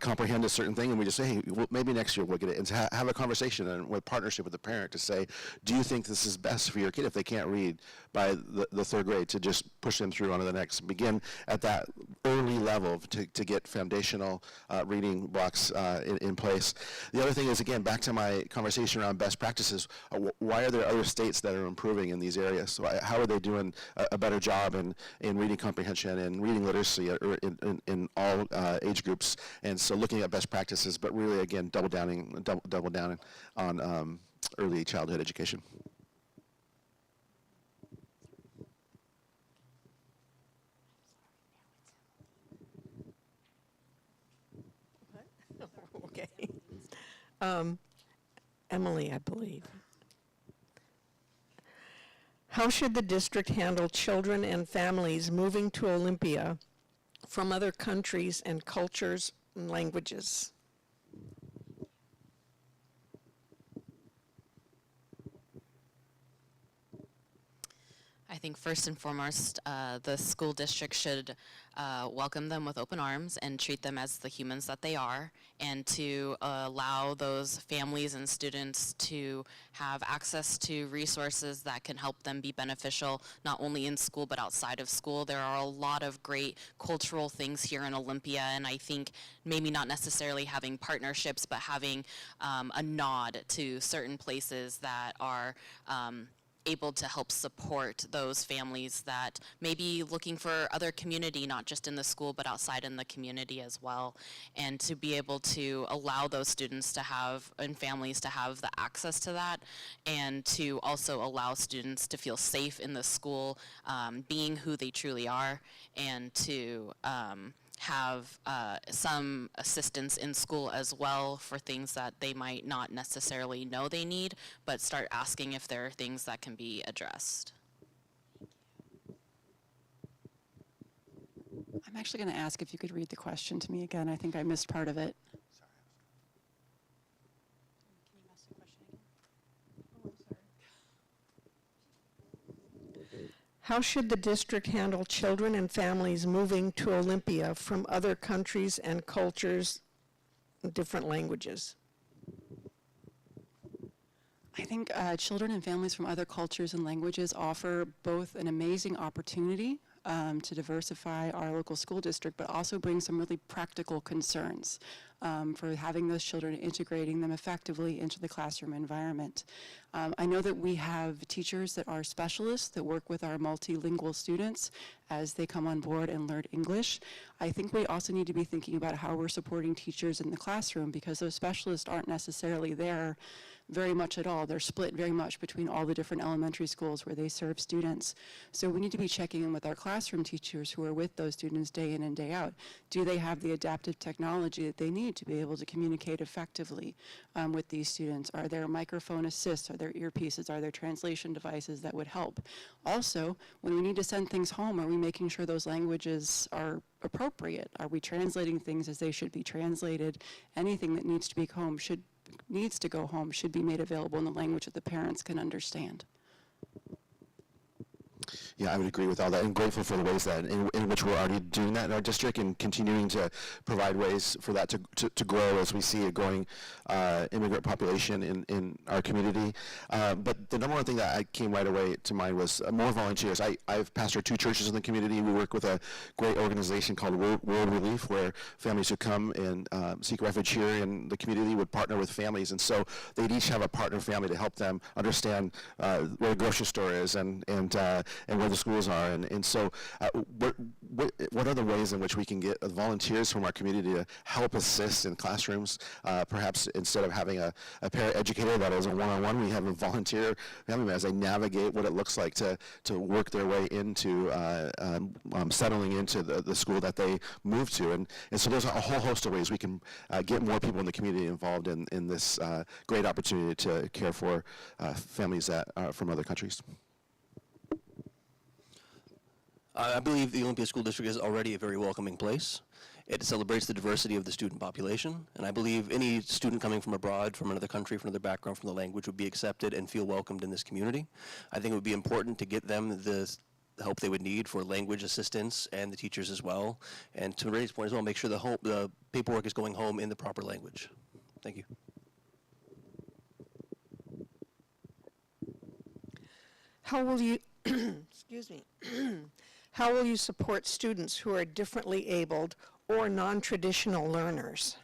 comprehend a certain thing, and we just say, hey, well, maybe next year we'll get it. And to have a conversation and with partnership with the parent to say, do you think this is best for your kid if they can't read by the third grade, to just push them through onto the next. Begin at that early level to get foundational reading blocks in place. The other thing is, again, back to my conversation around best practices, why are there other states that are improving in these areas? So how are they doing a better job in reading comprehension and reading literacy in all age groups? And so looking at best practices, but really, again, double down on early childhood education. Okay. Emily, I believe. How should the district handle children and families moving to Olympia from other countries and cultures and languages? I think first and foremost, the school district should welcome them with open arms and treat them as the humans that they are, and to allow those families and students to have access to resources that can help them be beneficial not only in school but outside of school. There are a lot of great cultural things here in Olympia, and I think maybe not necessarily having partnerships, but having a nod to certain places that are able to help support those families that may be looking for other community, not just in the school, but outside in the community as well. And to be able to allow those students to have, and families to have the access to that, and to also allow students to feel safe in the school, being who they truly are, and to have some assistance in school as well for things that they might not necessarily know they need, but start asking if there are things that can be addressed. I'm actually going to ask if you could read the question to me again. I think I missed part of it. How should the district handle children and families moving to Olympia from other countries and cultures, different languages? I think children and families from other cultures and languages offer both an amazing opportunity to diversify our local school district, but also bring some really practical concerns for having those children, integrating them effectively into the classroom environment. I know that we have teachers that are specialists that work with our multilingual students as they come on board and learn English. I think we also need to be thinking about how we're supporting teachers in the classroom, because those specialists aren't necessarily there very much at all. They're split very much between all the different elementary schools where they serve students. So we need to be checking in with our classroom teachers who are with those students day in and day out. Do they have the adaptive technology that they need to be able to communicate effectively with these students? Are there microphone assists? Are there earpieces? Are there translation devices that would help? Also, when we need to send things home, are we making sure those languages are appropriate? Are we translating things as they should be translated? Anything that needs to be home needs to go home should be made available in the language that the parents can understand. Yeah, I would agree with all that, and grateful for the ways that in which we're already doing that in our district, and continuing to provide ways for that to grow as we see a growing immigrant population in our community. But the number one thing that came right away to mind was more volunteers. I've pastored 2 churches in the community. We work with a great organization called World Relief, where families who come and seek refuge here in the community would partner with families, and so they'd each have a partner family to help them understand where the grocery store is and where the schools are, and so what are the ways in which we can get volunteers from our community to help assist in classrooms? Perhaps instead of having a paraeducator that is a one-on-one, we have a volunteer family member as they navigate what it looks like to work their way into settling into the school that they move to, and so there's a whole host of ways we can get more people in the community involved in this great opportunity to care for families that are from other countries. I believe the Olympia School District is already a very welcoming place. It celebrates the diversity of the student population, and I believe any student coming from abroad, from another country, from another background, from the language, would be accepted and feel welcomed in this community. I think it would be important to get them the help they would need for language assistance, and the teachers as well, and to Ray's point as well, make sure the paperwork is going home in the proper language. Thank you. How will you, excuse me, how will you support students who are differently abled or non-traditional learners?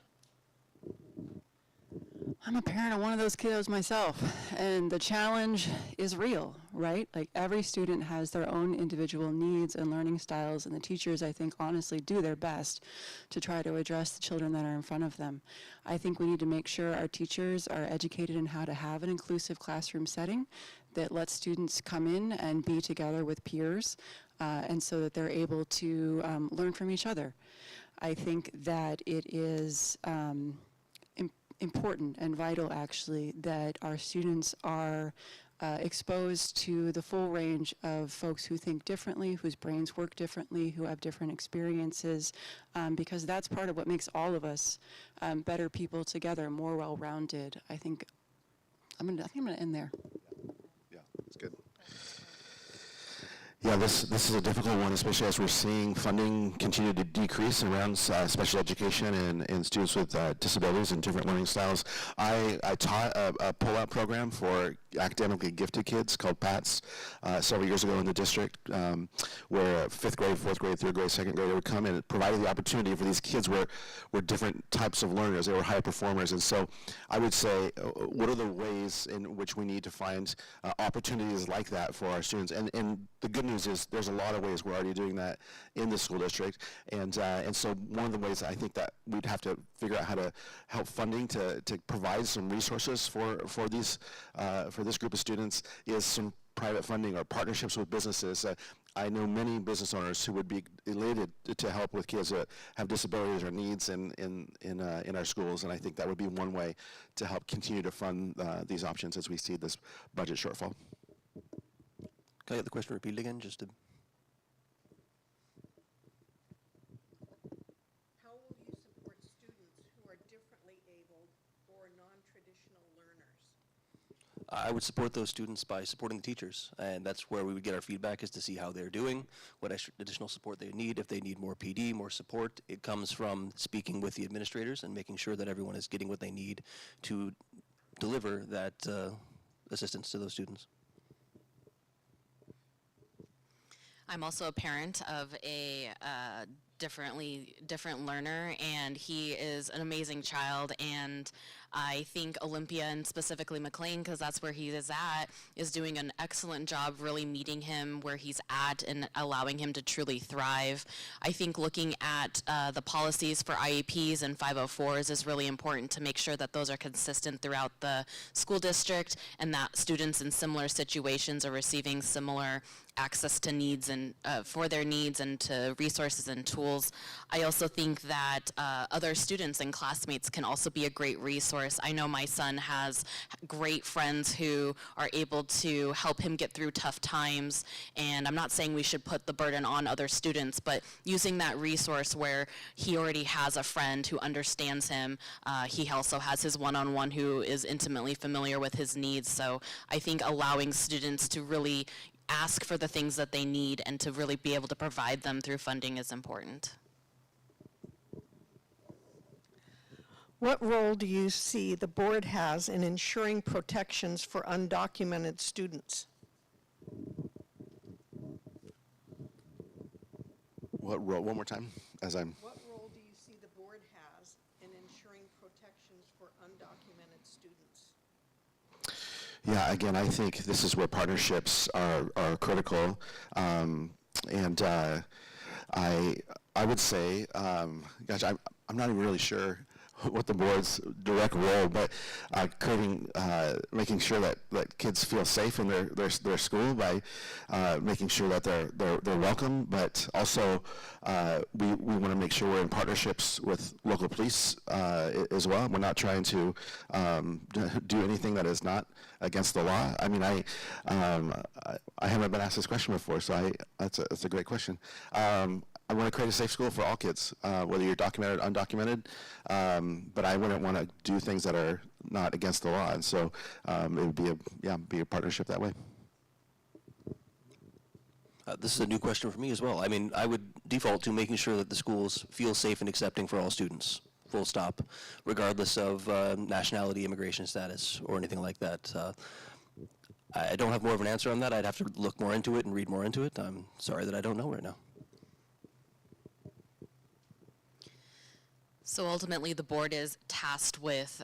I'm a parent of one of those kiddos myself, and the challenge is real, right? Like, every student has their own individual needs and learning styles, and the teachers, I think, honestly do their best to try to address the children that are in front of them. I think we need to make sure our teachers are educated in how to have an inclusive classroom setting that lets students come in and be together with peers, and so that they're able to learn from each other. I think that it is important and vital, actually, that our students are exposed to the full range of folks who think differently, whose brains work differently, who have different experiences, because that's part of what makes all of us better people together, more well-rounded. I think I'm gonna end there. Yeah, that's good. Yeah, this is a difficult one, especially as we're seeing funding continue to decrease around special education and students with disabilities and different learning styles. I taught a pull-out program for academically gifted kids called PATS several years ago in the district, where 5th grade, 4th grade, 3rd grade, 2nd grade would come in. It provided the opportunity for these kids were different types of learners. They were high performers. And so I would say, what are the ways in which we need to find opportunities like that for our students? And the good news is there's a lot of ways we're already doing that in the school district. And so one of the ways I think that we'd have to figure out how to help funding to provide some resources for these for this group of students is some private funding or partnerships with businesses. I know many business owners who would be elated to help with kids that have disabilities or needs in our schools, and I think that would be one way to help continue to fund these options as we see this budget shortfall. Can I get the question repeated again, just to? How will you support students who are differently abled or non-traditional learners? I would support those students by supporting the teachers, and that's where we would get our feedback, is to see how they're doing, what extra additional support they need. If they need more PD, more support, it comes from speaking with the administrators and making sure that everyone is getting what they need to deliver that assistance to those students. I'm also a parent of a different learner, and he is an amazing child, and I think Olympia, and specifically McLean, because that's where he is at, is doing an excellent job really meeting him where he's at and allowing him to truly thrive. I think looking at the policies for IEPs and 504s is really important to make sure that those are consistent throughout the school district and that students in similar situations are receiving similar access to needs and for their needs and to resources and tools. I also think that other students and classmates can also be a great resource. I know my son has great friends who are able to help him get through tough times, and I'm not saying we should put the burden on other students, but using that resource where he already has a friend who understands him. He also has his one-on-one who is intimately familiar with his needs. So I think allowing students to really ask for the things that they need and to really be able to provide them through funding is important. What role do you see the board has in ensuring protections for undocumented students? What role? One more time, as I'm. What role do you see the board has in ensuring protections for undocumented students? Yeah, again, I think this is where partnerships are critical, and I would say, gosh, I'm not even really sure what the board's direct role, but making sure that kids feel safe in their school by making sure that they're welcome, but also we want to make sure we're in partnerships with local police as well. We're not trying to do anything that is not against the law. I mean, I haven't been asked this question before, so that's a great question. I want to create a safe school for all kids, whether you're documented or undocumented, but I wouldn't want to do things that are not against the law, and so it would be a partnership that way. This is a new question for me as well. I mean, I would default to making sure that the schools feel safe and accepting for all students, full stop, regardless of nationality, immigration status, or anything like that. I don't have more of an answer on that. I'd have to look more into it and read more into it. I'm sorry that I don't know right now. So ultimately, the board is tasked with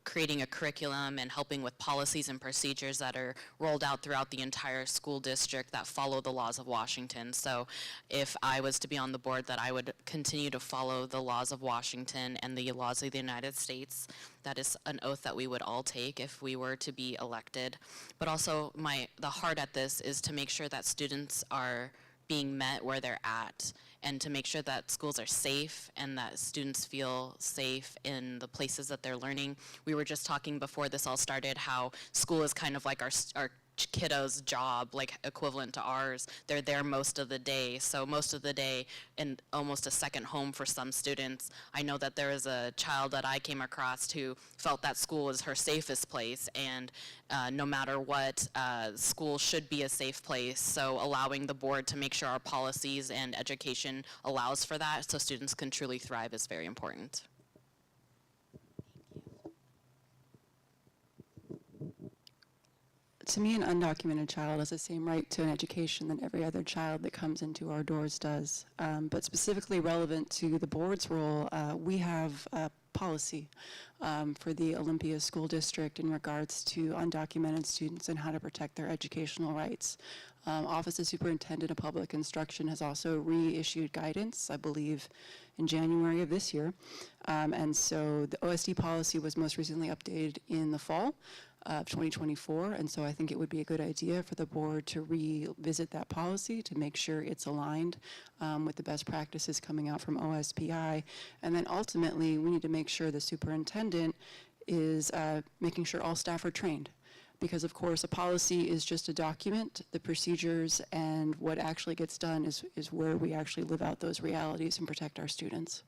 creating a curriculum and helping with policies and procedures that are rolled out throughout the entire school district that follow the laws of Washington. So if I was to be on the board, that I would continue to follow the laws of Washington and the laws of the United States. That is an oath that we would all take if we were to be elected. But also the heart at this is to make sure that students are being met where they're at, and to make sure that schools are safe and that students feel safe in the places that they're learning. We were just talking before this all started how school is kind of like our kiddo's job, like equivalent to ours. They're there most of the day, so most of the day and almost a second home for some students. I know that there is a child that I came across who felt that school was her safest place, and no matter what, school should be a safe place. So allowing the board to make sure our policies and education allows for that so students can truly thrive is very important. To me, an undocumented child has the same right to an education that every other child that comes into our doors does. But specifically relevant to the board's role, we have a policy for the Olympia School District in regards to undocumented students and how to protect their educational rights. Office of Superintendent of Public Instruction has also reissued guidance, I believe, in January of this year. And so the OSD policy was most recently updated in the fall of 2024, and so I think it would be a good idea for the board to revisit that policy to make sure it's aligned with the best practices coming out from OSPI. And then ultimately, we need to make sure the superintendent is making sure all staff are trained. Because of course, a policy is just a document. The procedures and what actually gets done is where we actually live out those realities and protect our students.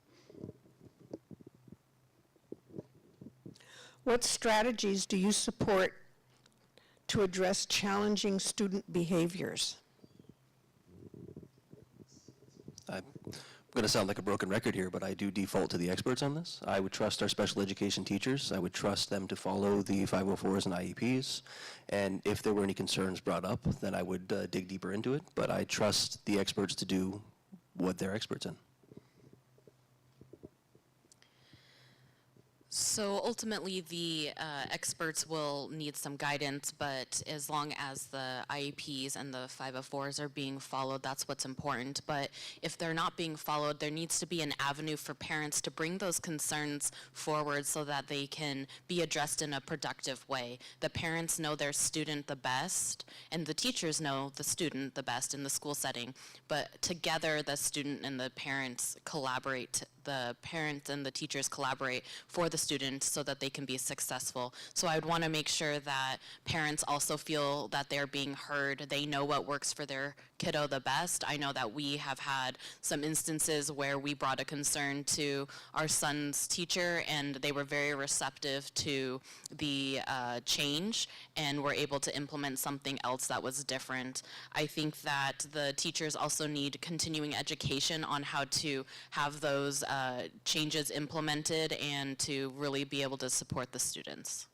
What strategies do you support to address challenging student behaviors? I'm going to sound like a broken record here, but I do default to the experts on this. I would trust our special education teachers. I would trust them to follow the 504s and IEPs. And if there were any concerns brought up, then I would dig deeper into it. But I trust the experts to do what they're experts in. So ultimately, the experts will need some guidance, but as long as the IEPs and the 504s are being followed, that's what's important. But if they're not being followed, there needs to be an avenue for parents to bring those concerns forward so that they can be addressed in a productive way. The parents know their student the best, and the teachers know the student the best in the school setting. But together, the student and the parents collaborate. The parents and the teachers collaborate for the student so that they can be successful. So I would want to make sure that parents also feel that they're being heard. They know what works for their kiddo the best. I know that we have had some instances where we brought a concern to our son's teacher, and they were very receptive to the change and were able to implement something else that was different. I think that the teachers also need continuing education on how to have those changes implemented and to really be able to support the students.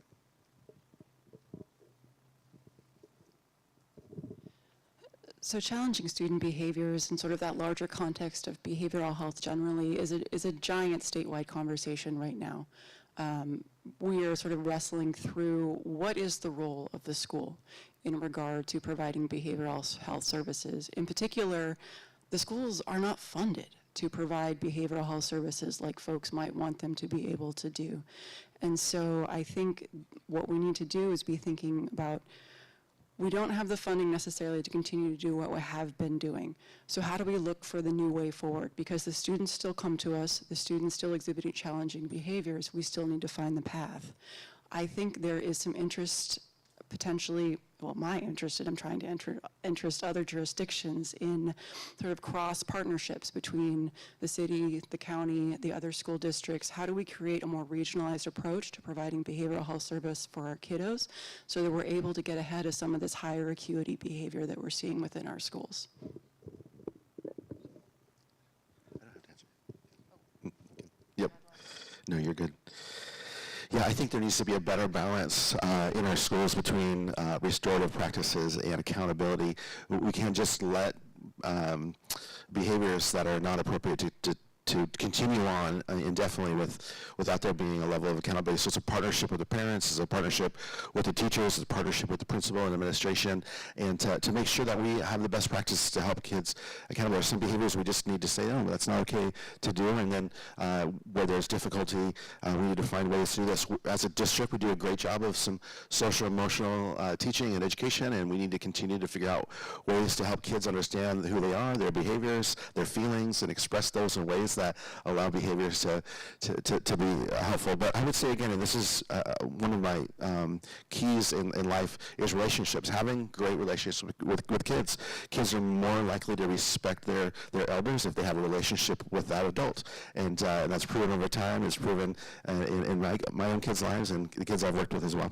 So challenging student behaviors and sort of that larger context of behavioral health generally is a giant statewide conversation right now. We are sort of wrestling through what is the role of the school in regard to providing behavioral health services. In particular, the schools are not funded to provide behavioral health services like folks might want them to be able to do. And so I think what we need to do is be thinking about, we don't have the funding necessarily to continue to do what we have been doing. So how do we look for the new way forward? Because the students still come to us, the students still exhibiting challenging behaviors, we still need to find the path. I think there is some interest potentially, well, my interest, and I'm trying to interest other jurisdictions in sort of cross partnerships between the city, the county, the other school districts. How do we create a more regionalized approach to providing behavioral health service for our kiddos so that we're able to get ahead of some of this higher acuity behavior that we're seeing within our schools? Yep. No, you're good. Yeah, I think there needs to be a better balance in our schools between restorative practices and accountability. We can't just let behaviors that are not appropriate to continue on indefinitely without there being a level of accountability. So it's a partnership with the parents, it's a partnership with the teachers, it's a partnership with the principal and administration, and to make sure that we have the best practices to help kids accountable. There are some behaviors we just need to say, no, that's not okay to do, and then where there's difficulty, we need to find ways to do this. As a district, we do a great job of some social emotional teaching and education, and we need to continue to figure out ways to help kids understand who they are, their behaviors, their feelings, and express those in ways that allow behaviors to be helpful. But I would say again, and this is one of my keys in life, is relationships. Having great relationships with kids. Kids are more likely to respect their elders if they have a relationship with that adult, and that's proven over time. It's proven in my own kids' lives and the kids I've worked with as well.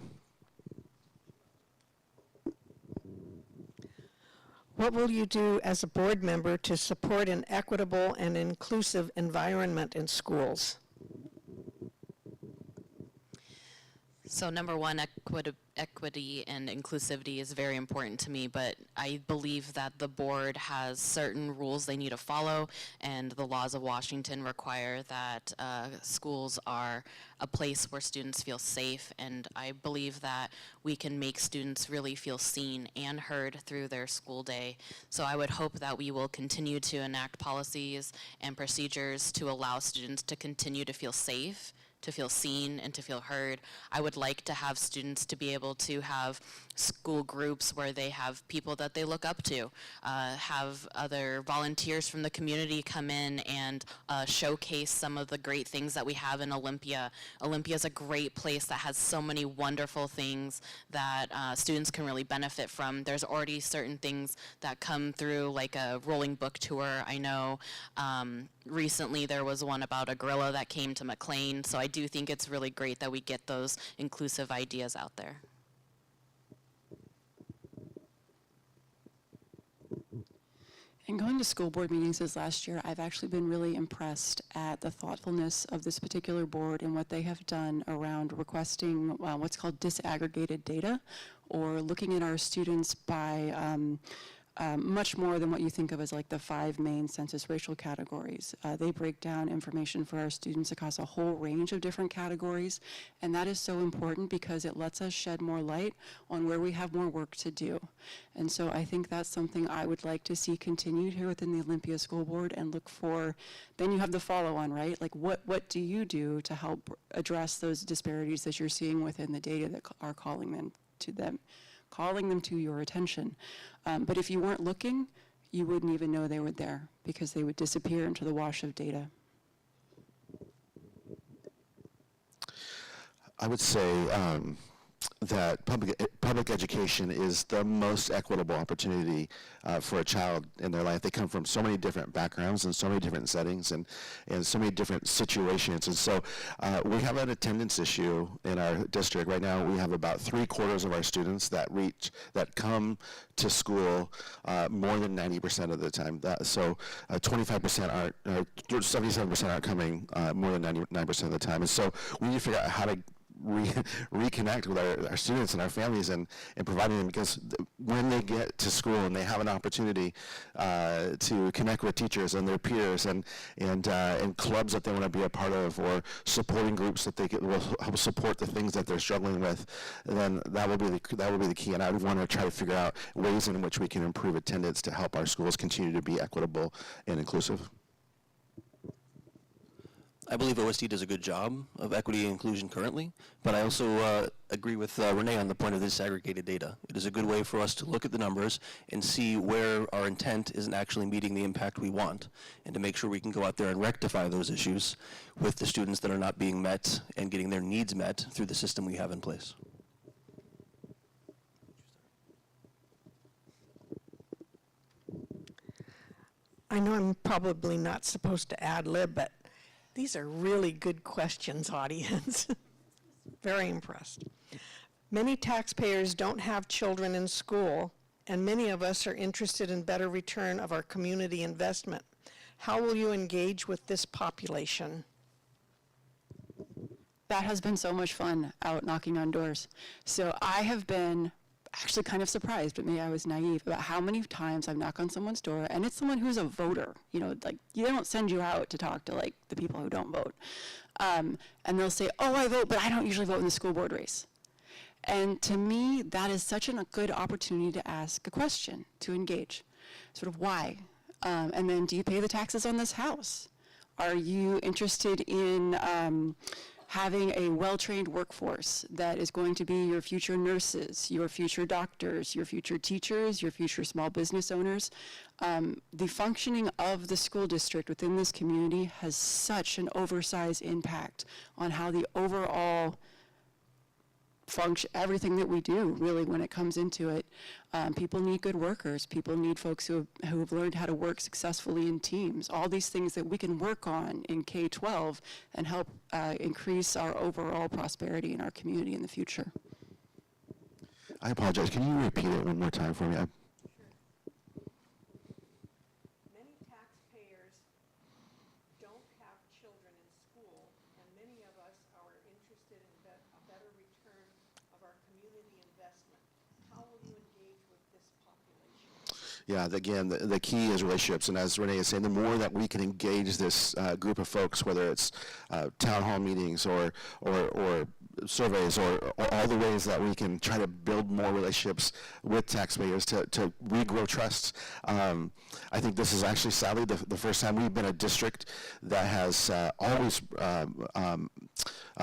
What will you do as a board member to support an equitable and inclusive environment in schools? So number one, equity and inclusivity is very important to me, but I believe that the board has certain rules they need to follow, and the laws of Washington require that schools are a place where students feel safe, and I believe that we can make students really feel seen and heard through their school day. So I would hope that we will continue to enact policies and procedures to allow students to continue to feel safe, to feel seen, and to feel heard. I would like to have students to be able to have school groups where they have people that they look up to, have other volunteers from the community come in and showcase some of the great things that we have in Olympia. Olympia is a great place that has so many wonderful things that students can really benefit from. There's already certain things that come through, like a rolling book tour. I know recently there was one about a gorilla that came to McLean, so I do think it's really great that we get those inclusive ideas out there. And going to school board meetings this last year, I've actually been really impressed at the thoughtfulness of this particular board and what they have done around requesting what's called disaggregated data, or looking at our students by much more than what you think of as like the 5 main census racial categories. They break down information for our students across a whole range of different categories, and that is so important because it lets us shed more light on where we have more work to do. And so I think that's something I would like to see continued here within the Olympia School Board, and look for, then you have the follow-on, right? Like what do you do to help address those disparities that you're seeing within the data that are calling them to your attention. But if you weren't looking, you wouldn't even know they were there, because they would disappear into the wash of data. I would say that public education is the most equitable opportunity for a child in their life. They come from so many different backgrounds and so many different settings and so many different situations. And so we have an attendance issue in our district. Right now we have about 3/4 of our students that come to school more than 90% of the time. So 25% aren't, 77% aren't coming more than 99% of the time. And so we need to figure out how to reconnect with our students and our families and providing them, because when they get to school and they have an opportunity to connect with teachers and their peers and clubs that they want to be a part of, or supporting groups that will help support the things that they're struggling with, then that will be the key. And I would want to try to figure out ways in which we can improve attendance to help our schools continue to be equitable and inclusive. I believe OSD does a good job of equity and inclusion currently, but I also agree with Renee on the point of disaggregated data. It is a good way for us to look at the numbers and see where our intent isn't actually meeting the impact we want, and to make sure we can go out there and rectify those issues with the students that are not being met and getting their needs met through the system we have in place. I know I'm probably not supposed to ad lib, but these are really good questions, audience. Very impressed. Many taxpayers don't have children in school, and many of us are interested in better return of our community investment. How will you engage with this population? That has been so much fun, out knocking on doors. So I have been actually kind of surprised, but maybe I was naive, about how many times I've knocked on someone's door, and it's someone who's a voter. You know, like, they don't send you out to talk to like the people who don't vote. And they'll say, oh, I vote, but I don't usually vote in the school board race. And to me, that is such a good opportunity to ask a question, to engage. Sort of why? And then, do you pay the taxes on this house? Are you interested in having a well-trained workforce that is going to be your future nurses, your future doctors, your future teachers, your future small business owners. The functioning of the school district within this community has such an oversized impact on how the overall function, everything that we do, really, when it comes into it. People need good workers. People need folks who have learned how to work successfully in teams. All these things that we can work on in K-12 and help increase our overall prosperity in our community in the future. I apologize. Can you repeat it one more time for me? Many taxpayers don't have children in school, and many of us are interested in a better return of our community investment. How will you engage with this population? Yeah, again, the key is relationships, and as Renee is saying, the more that we can engage this group of folks, whether it's town hall meetings or surveys or all the ways that we can try to build more relationships with taxpayers to regrow trust. I think this is actually, sadly, the first time we've been a district that has always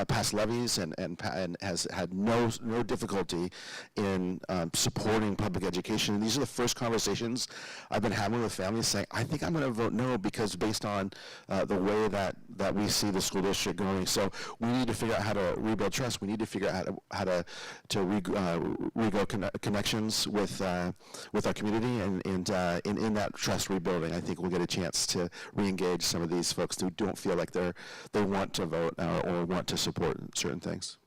passed levies and has had no difficulty in supporting public education. And these are the first conversations I've been having with families saying, I think I'm going to vote no because based on the way that we see the school district going. So we need to figure out how to rebuild trust. We need to figure out how to regrow connections with our community, and in that trust rebuilding, I think we'll get a chance to re-engage some of these folks who don't feel like they want to vote or want to support certain things.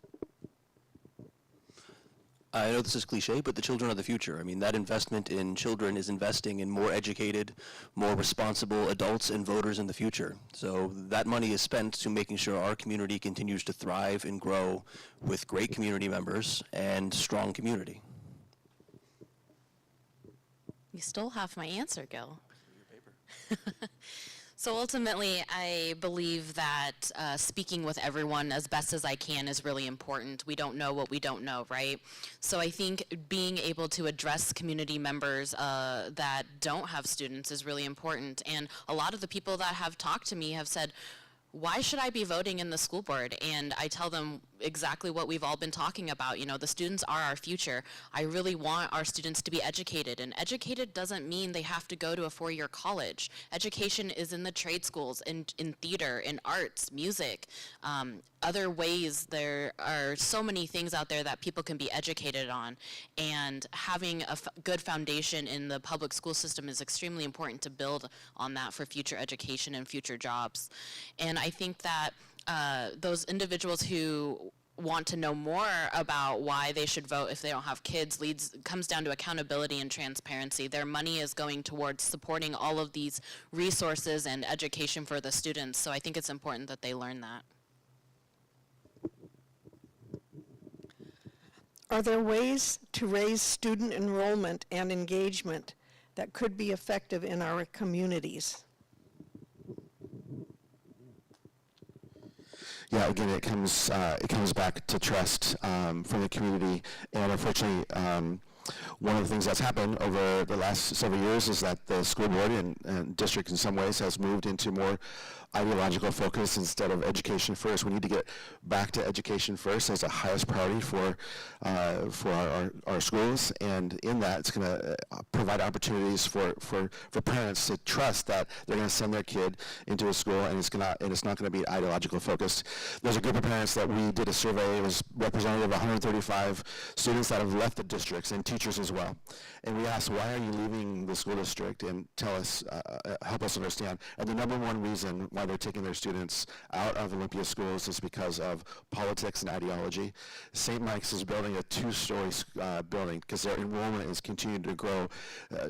I know this is cliche, but the children are the future. I mean, that investment in children is investing in more educated, more responsible adults and voters in the future. So that money is spent to making sure our community continues to thrive and grow with great community members and strong community. You stole half my answer, Gil. So ultimately, I believe that speaking with everyone as best as I can is really important. We don't know what we don't know, right? So I think being able to address community members that don't have students is really important. And a lot of the people that have talked to me have said, why should I be voting in the school board? And I tell them exactly what we've all been talking about. You know, the students are our future. I really want our students to be educated. And educated doesn't mean they have to go to a four-year college. Education is in the trade schools, in theater, in arts, music, other ways. There are so many things out there that people can be educated on. And having a good foundation in the public school system is extremely important to build on that for future education and future jobs. And I think that those individuals who want to know more about why they should vote if they don't have kids comes down to accountability and transparency. Their money is going towards supporting all of these resources and education for the students. So I think it's important that they learn that. Are there ways to raise student enrollment and engagement that could be effective in our communities? Yeah, again, it comes back to trust from the community, and unfortunately, one of the things that's happened over the last several years is that the school board and district in some ways has moved into more ideological focus instead of education first. We need to get back to education first as the highest priority for our schools, and in that it's going to provide opportunities for parents to trust that they're going to send their kid into a school and it's not going to be ideological focused. There's a group of parents that we did a survey. It was representative of 135 students that have left the districts and teachers as well. And we asked, why are you leaving the school district, and tell us, help us understand. And the number one reason why they're taking their students out of Olympia schools is because of politics and ideology. St. Mike's is building a two-story building because their enrollment is continuing to grow.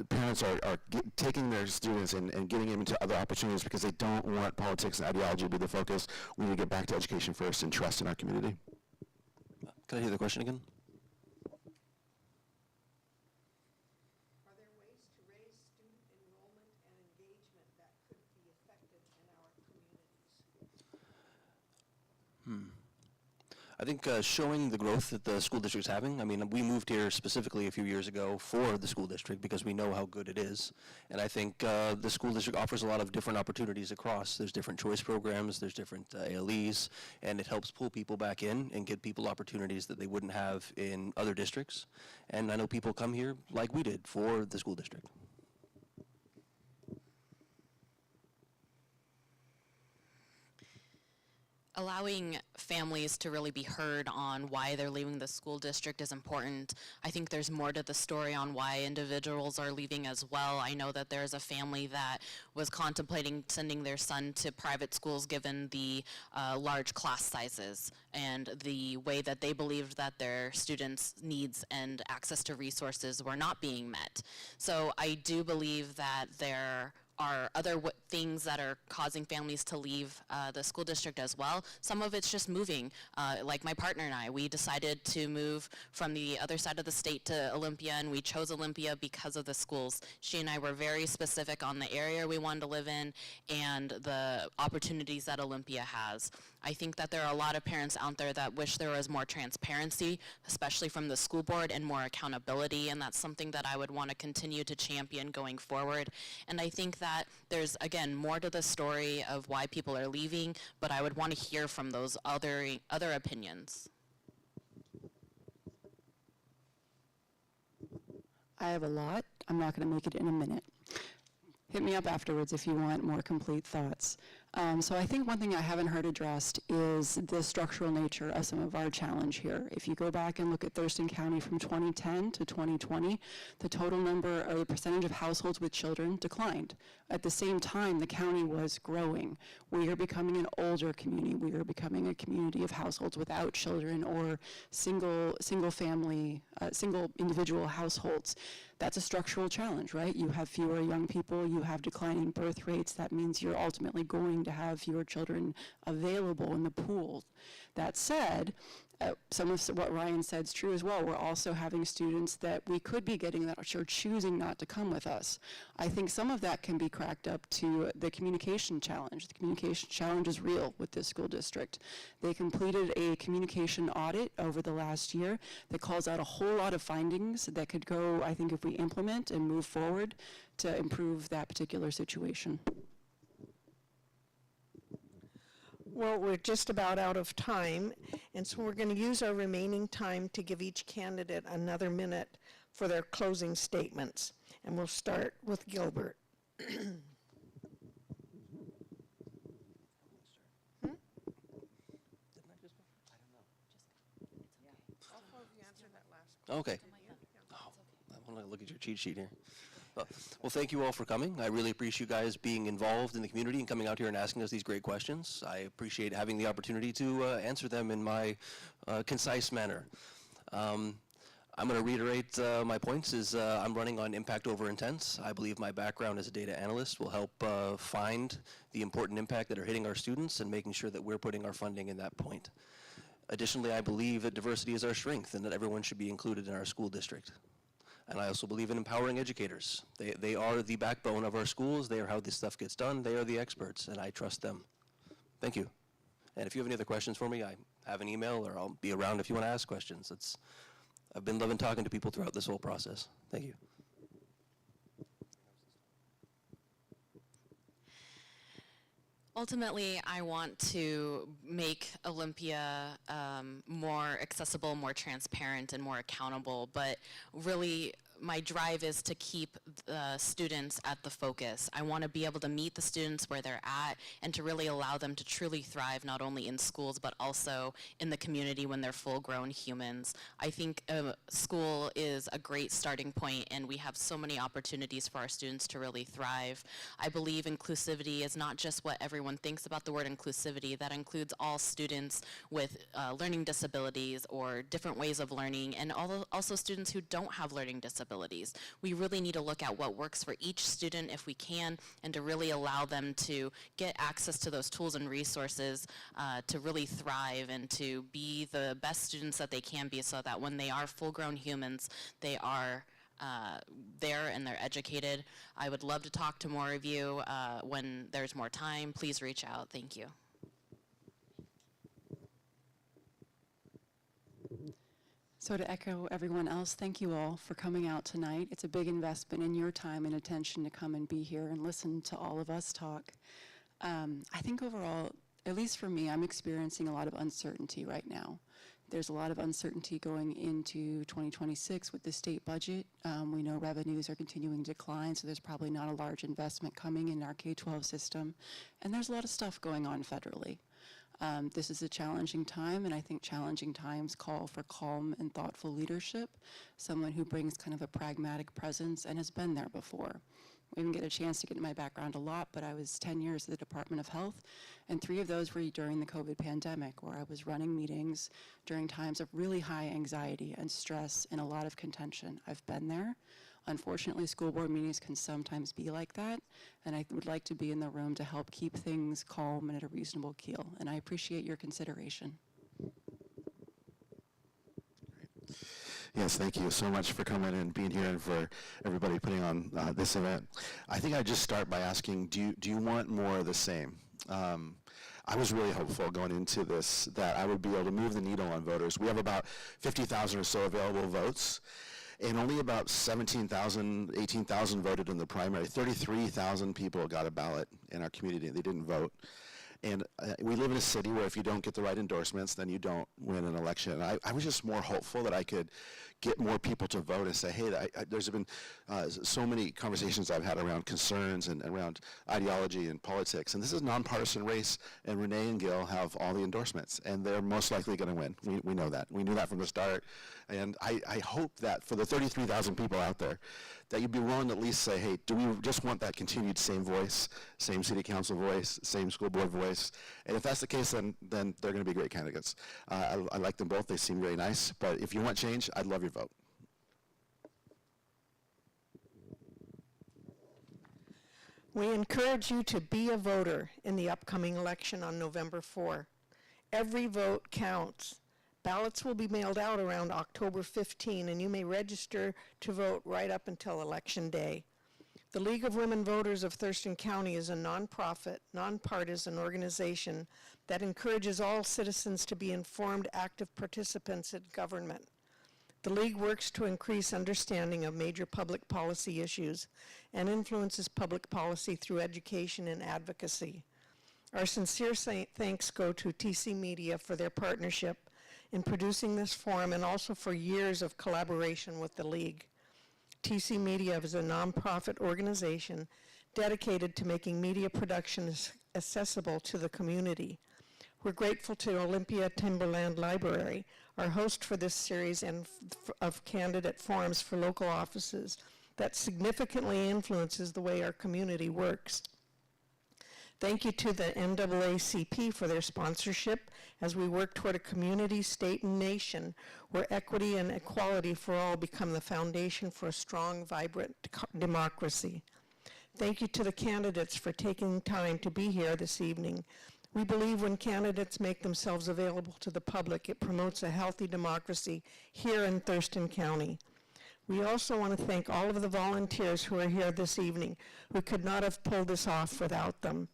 Parents are taking their students and getting them into other opportunities because they don't want politics and ideology to be the focus. We need to get back to education first and trust in our community. Can I hear the question again? I think showing the growth that the school district's having. I mean, we moved here specifically a few years ago for the school district because we know how good it is. And I think the school district offers a lot of different opportunities across. There's different choice programs, there's different ALEs, and it helps pull people back in and give people opportunities that they wouldn't have in other districts. And I know people come here like we did for the school district. Allowing families to really be heard on why they're leaving the school district is important. I think there's more to the story on why individuals are leaving as well. I know that there's a family that was contemplating sending their son to private schools given the large class sizes and the way that they believed that their students' needs and access to resources were not being met. So I do believe that there are other things that are causing families to leave the school district as well. Some of it's just moving. Like my partner and I, we decided to move from the other side of the state to Olympia, and we chose Olympia because of the schools. She and I were very specific on the area we wanted to live in and the opportunities that Olympia has. I think that there are a lot of parents out there that wish there was more transparency, especially from the school board, and more accountability, and that's something that I would want to continue to champion going forward. And I think that there's, again, more to the story of why people are leaving, but I would want to hear from those other opinions. I have a lot. I'm not going to make it in a minute. Hit me up afterwards if you want more complete thoughts. So I think one thing I haven't heard addressed is the structural nature of some of our challenge here. If you go back and look at Thurston County from 2010 to 2020, the total number or the percentage of households with children declined. At the same time, the county was growing. We are becoming an older community. We are becoming a community of households without children or single family, single individual households. That's a structural challenge, right? You have fewer young people, you have declining birth rates. That means you're ultimately going to have fewer children available in the pool. That said, some of what Ryan said is true as well. We're also having students that we could be getting that are choosing not to come with us. I think some of that can be cracked up to the communication challenge. The communication challenge is real with this school district. They completed a communication audit over the last year that calls out a whole lot of findings that could go, I think, if we implement and move forward to improve that particular situation. Well, we're just about out of time, and so we're going to use our remaining time to give each candidate another minute for their closing statements. And we'll start with Gilbert. Okay. Oh, I want to look at your cheat sheet here. Well, thank you all for coming. I really appreciate you guys being involved in the community and coming out here and asking us these great questions. I appreciate having the opportunity to answer them in my concise manner. I'm going to reiterate my points. I'm running on impact over intents. I believe my background as a data analyst will help find the important impact that are hitting our students and making sure that we're putting our funding in that point. Additionally, I believe that diversity is our strength and that everyone should be included in our school district. And I also believe in empowering educators. They are the backbone of our schools. They are how this stuff gets done. They are the experts, and I trust them. Thank you. And if you have any other questions for me, I have an email, or I'll be around if you want to ask questions. I've been loving talking to people throughout this whole process. Thank you. Ultimately, I want to make Olympia more accessible, more transparent, and more accountable, but really my drive is to keep the students at the focus. I want to be able to meet the students where they're at and to really allow them to truly thrive not only in schools but also in the community when they're full-grown humans. I think school is a great starting point, and we have so many opportunities for our students to really thrive. I believe inclusivity is not just what everyone thinks about the word inclusivity. That includes all students with learning disabilities or different ways of learning, and also students who don't have learning disabilities. We really need to look at what works for each student if we can, and to really allow them to get access to those tools and resources to really thrive and to be the best students that they can be, so that when they are full-grown humans, they are there and they're educated. I would love to talk to more of you when there's more time. Please reach out. Thank you. So to echo everyone else, thank you all for coming out tonight. It's a big investment in your time and attention to come and be here and listen to all of us talk. I think overall, at least for me, I'm experiencing a lot of uncertainty right now. There's a lot of uncertainty going into 2026 with the state budget. We know revenues are continuing to decline, so there's probably not a large investment coming in our K-12 system. And there's a lot of stuff going on federally. This is a challenging time, and I think challenging times call for calm and thoughtful leadership, someone who brings kind of a pragmatic presence and has been there before. We didn't get a chance to get into my background a lot, but I was 10 years at the Department of Health, and 3 of those were during the COVID pandemic, where I was running meetings during times of really high anxiety and stress and a lot of contention. I've been there. Unfortunately, school board meetings can sometimes be like that, and I would like to be in the room to help keep things calm and at a reasonable keel, and I appreciate your consideration. Yes, thank you so much for coming and being here and for everybody putting on this event. I think I'd just start by asking, do you want more of the same? I was really hopeful going into this that I would be able to move the needle on voters. We have about 50,000 or so available votes, and only about 17,000, 18,000 voted in the primary. 33,000 people got a ballot in our community. They didn't vote. And we live in a city where if you don't get the right endorsements, then you don't win an election. And I was just more hopeful that I could get more people to vote and say, hey, there's been so many conversations I've had around concerns and around ideology and politics. And this is a nonpartisan race, and Renee and Gil have all the endorsements, and they're most likely going to win. We know that. We knew that from the start. And I hope that for the 33,000 people out there, that you'd be willing to at least say, hey, do we just want that continued same voice, same city council voice, same school board voice? And if that's the case, then they're going to be great candidates. I like them both. They seem really nice. But if you want change, I'd love your vote. We encourage you to be a voter in the upcoming election on November 4. Every vote counts. Ballots will be mailed out around October 15, and you may register to vote right up until Election Day. The League of Women Voters of Thurston County is a nonprofit, nonpartisan organization that encourages all citizens to be informed, active participants in government. The League works to increase understanding of major public policy issues and influences public policy through education and advocacy. Our sincere thanks go to TC Media for their partnership in producing this forum and also for years of collaboration with the League. TC Media is a nonprofit organization dedicated to making media productions accessible to the community. We're grateful to Olympia Timberland Library, our host for this series and of candidate forums for local offices that significantly influences the way our community works. Thank you to the NAACP for their sponsorship as we work toward a community, state, and nation where equity and equality for all become the foundation for a strong, vibrant democracy. Thank you to the candidates for taking time to be here this evening. We believe when candidates make themselves available to the public, it promotes a healthy democracy here in Thurston County. We also want to thank all of the volunteers who are here this evening. We could not have pulled this off without them.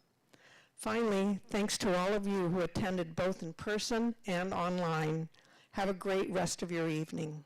Finally, thanks to all of you who attended both in person and online. Have a great rest of your evening.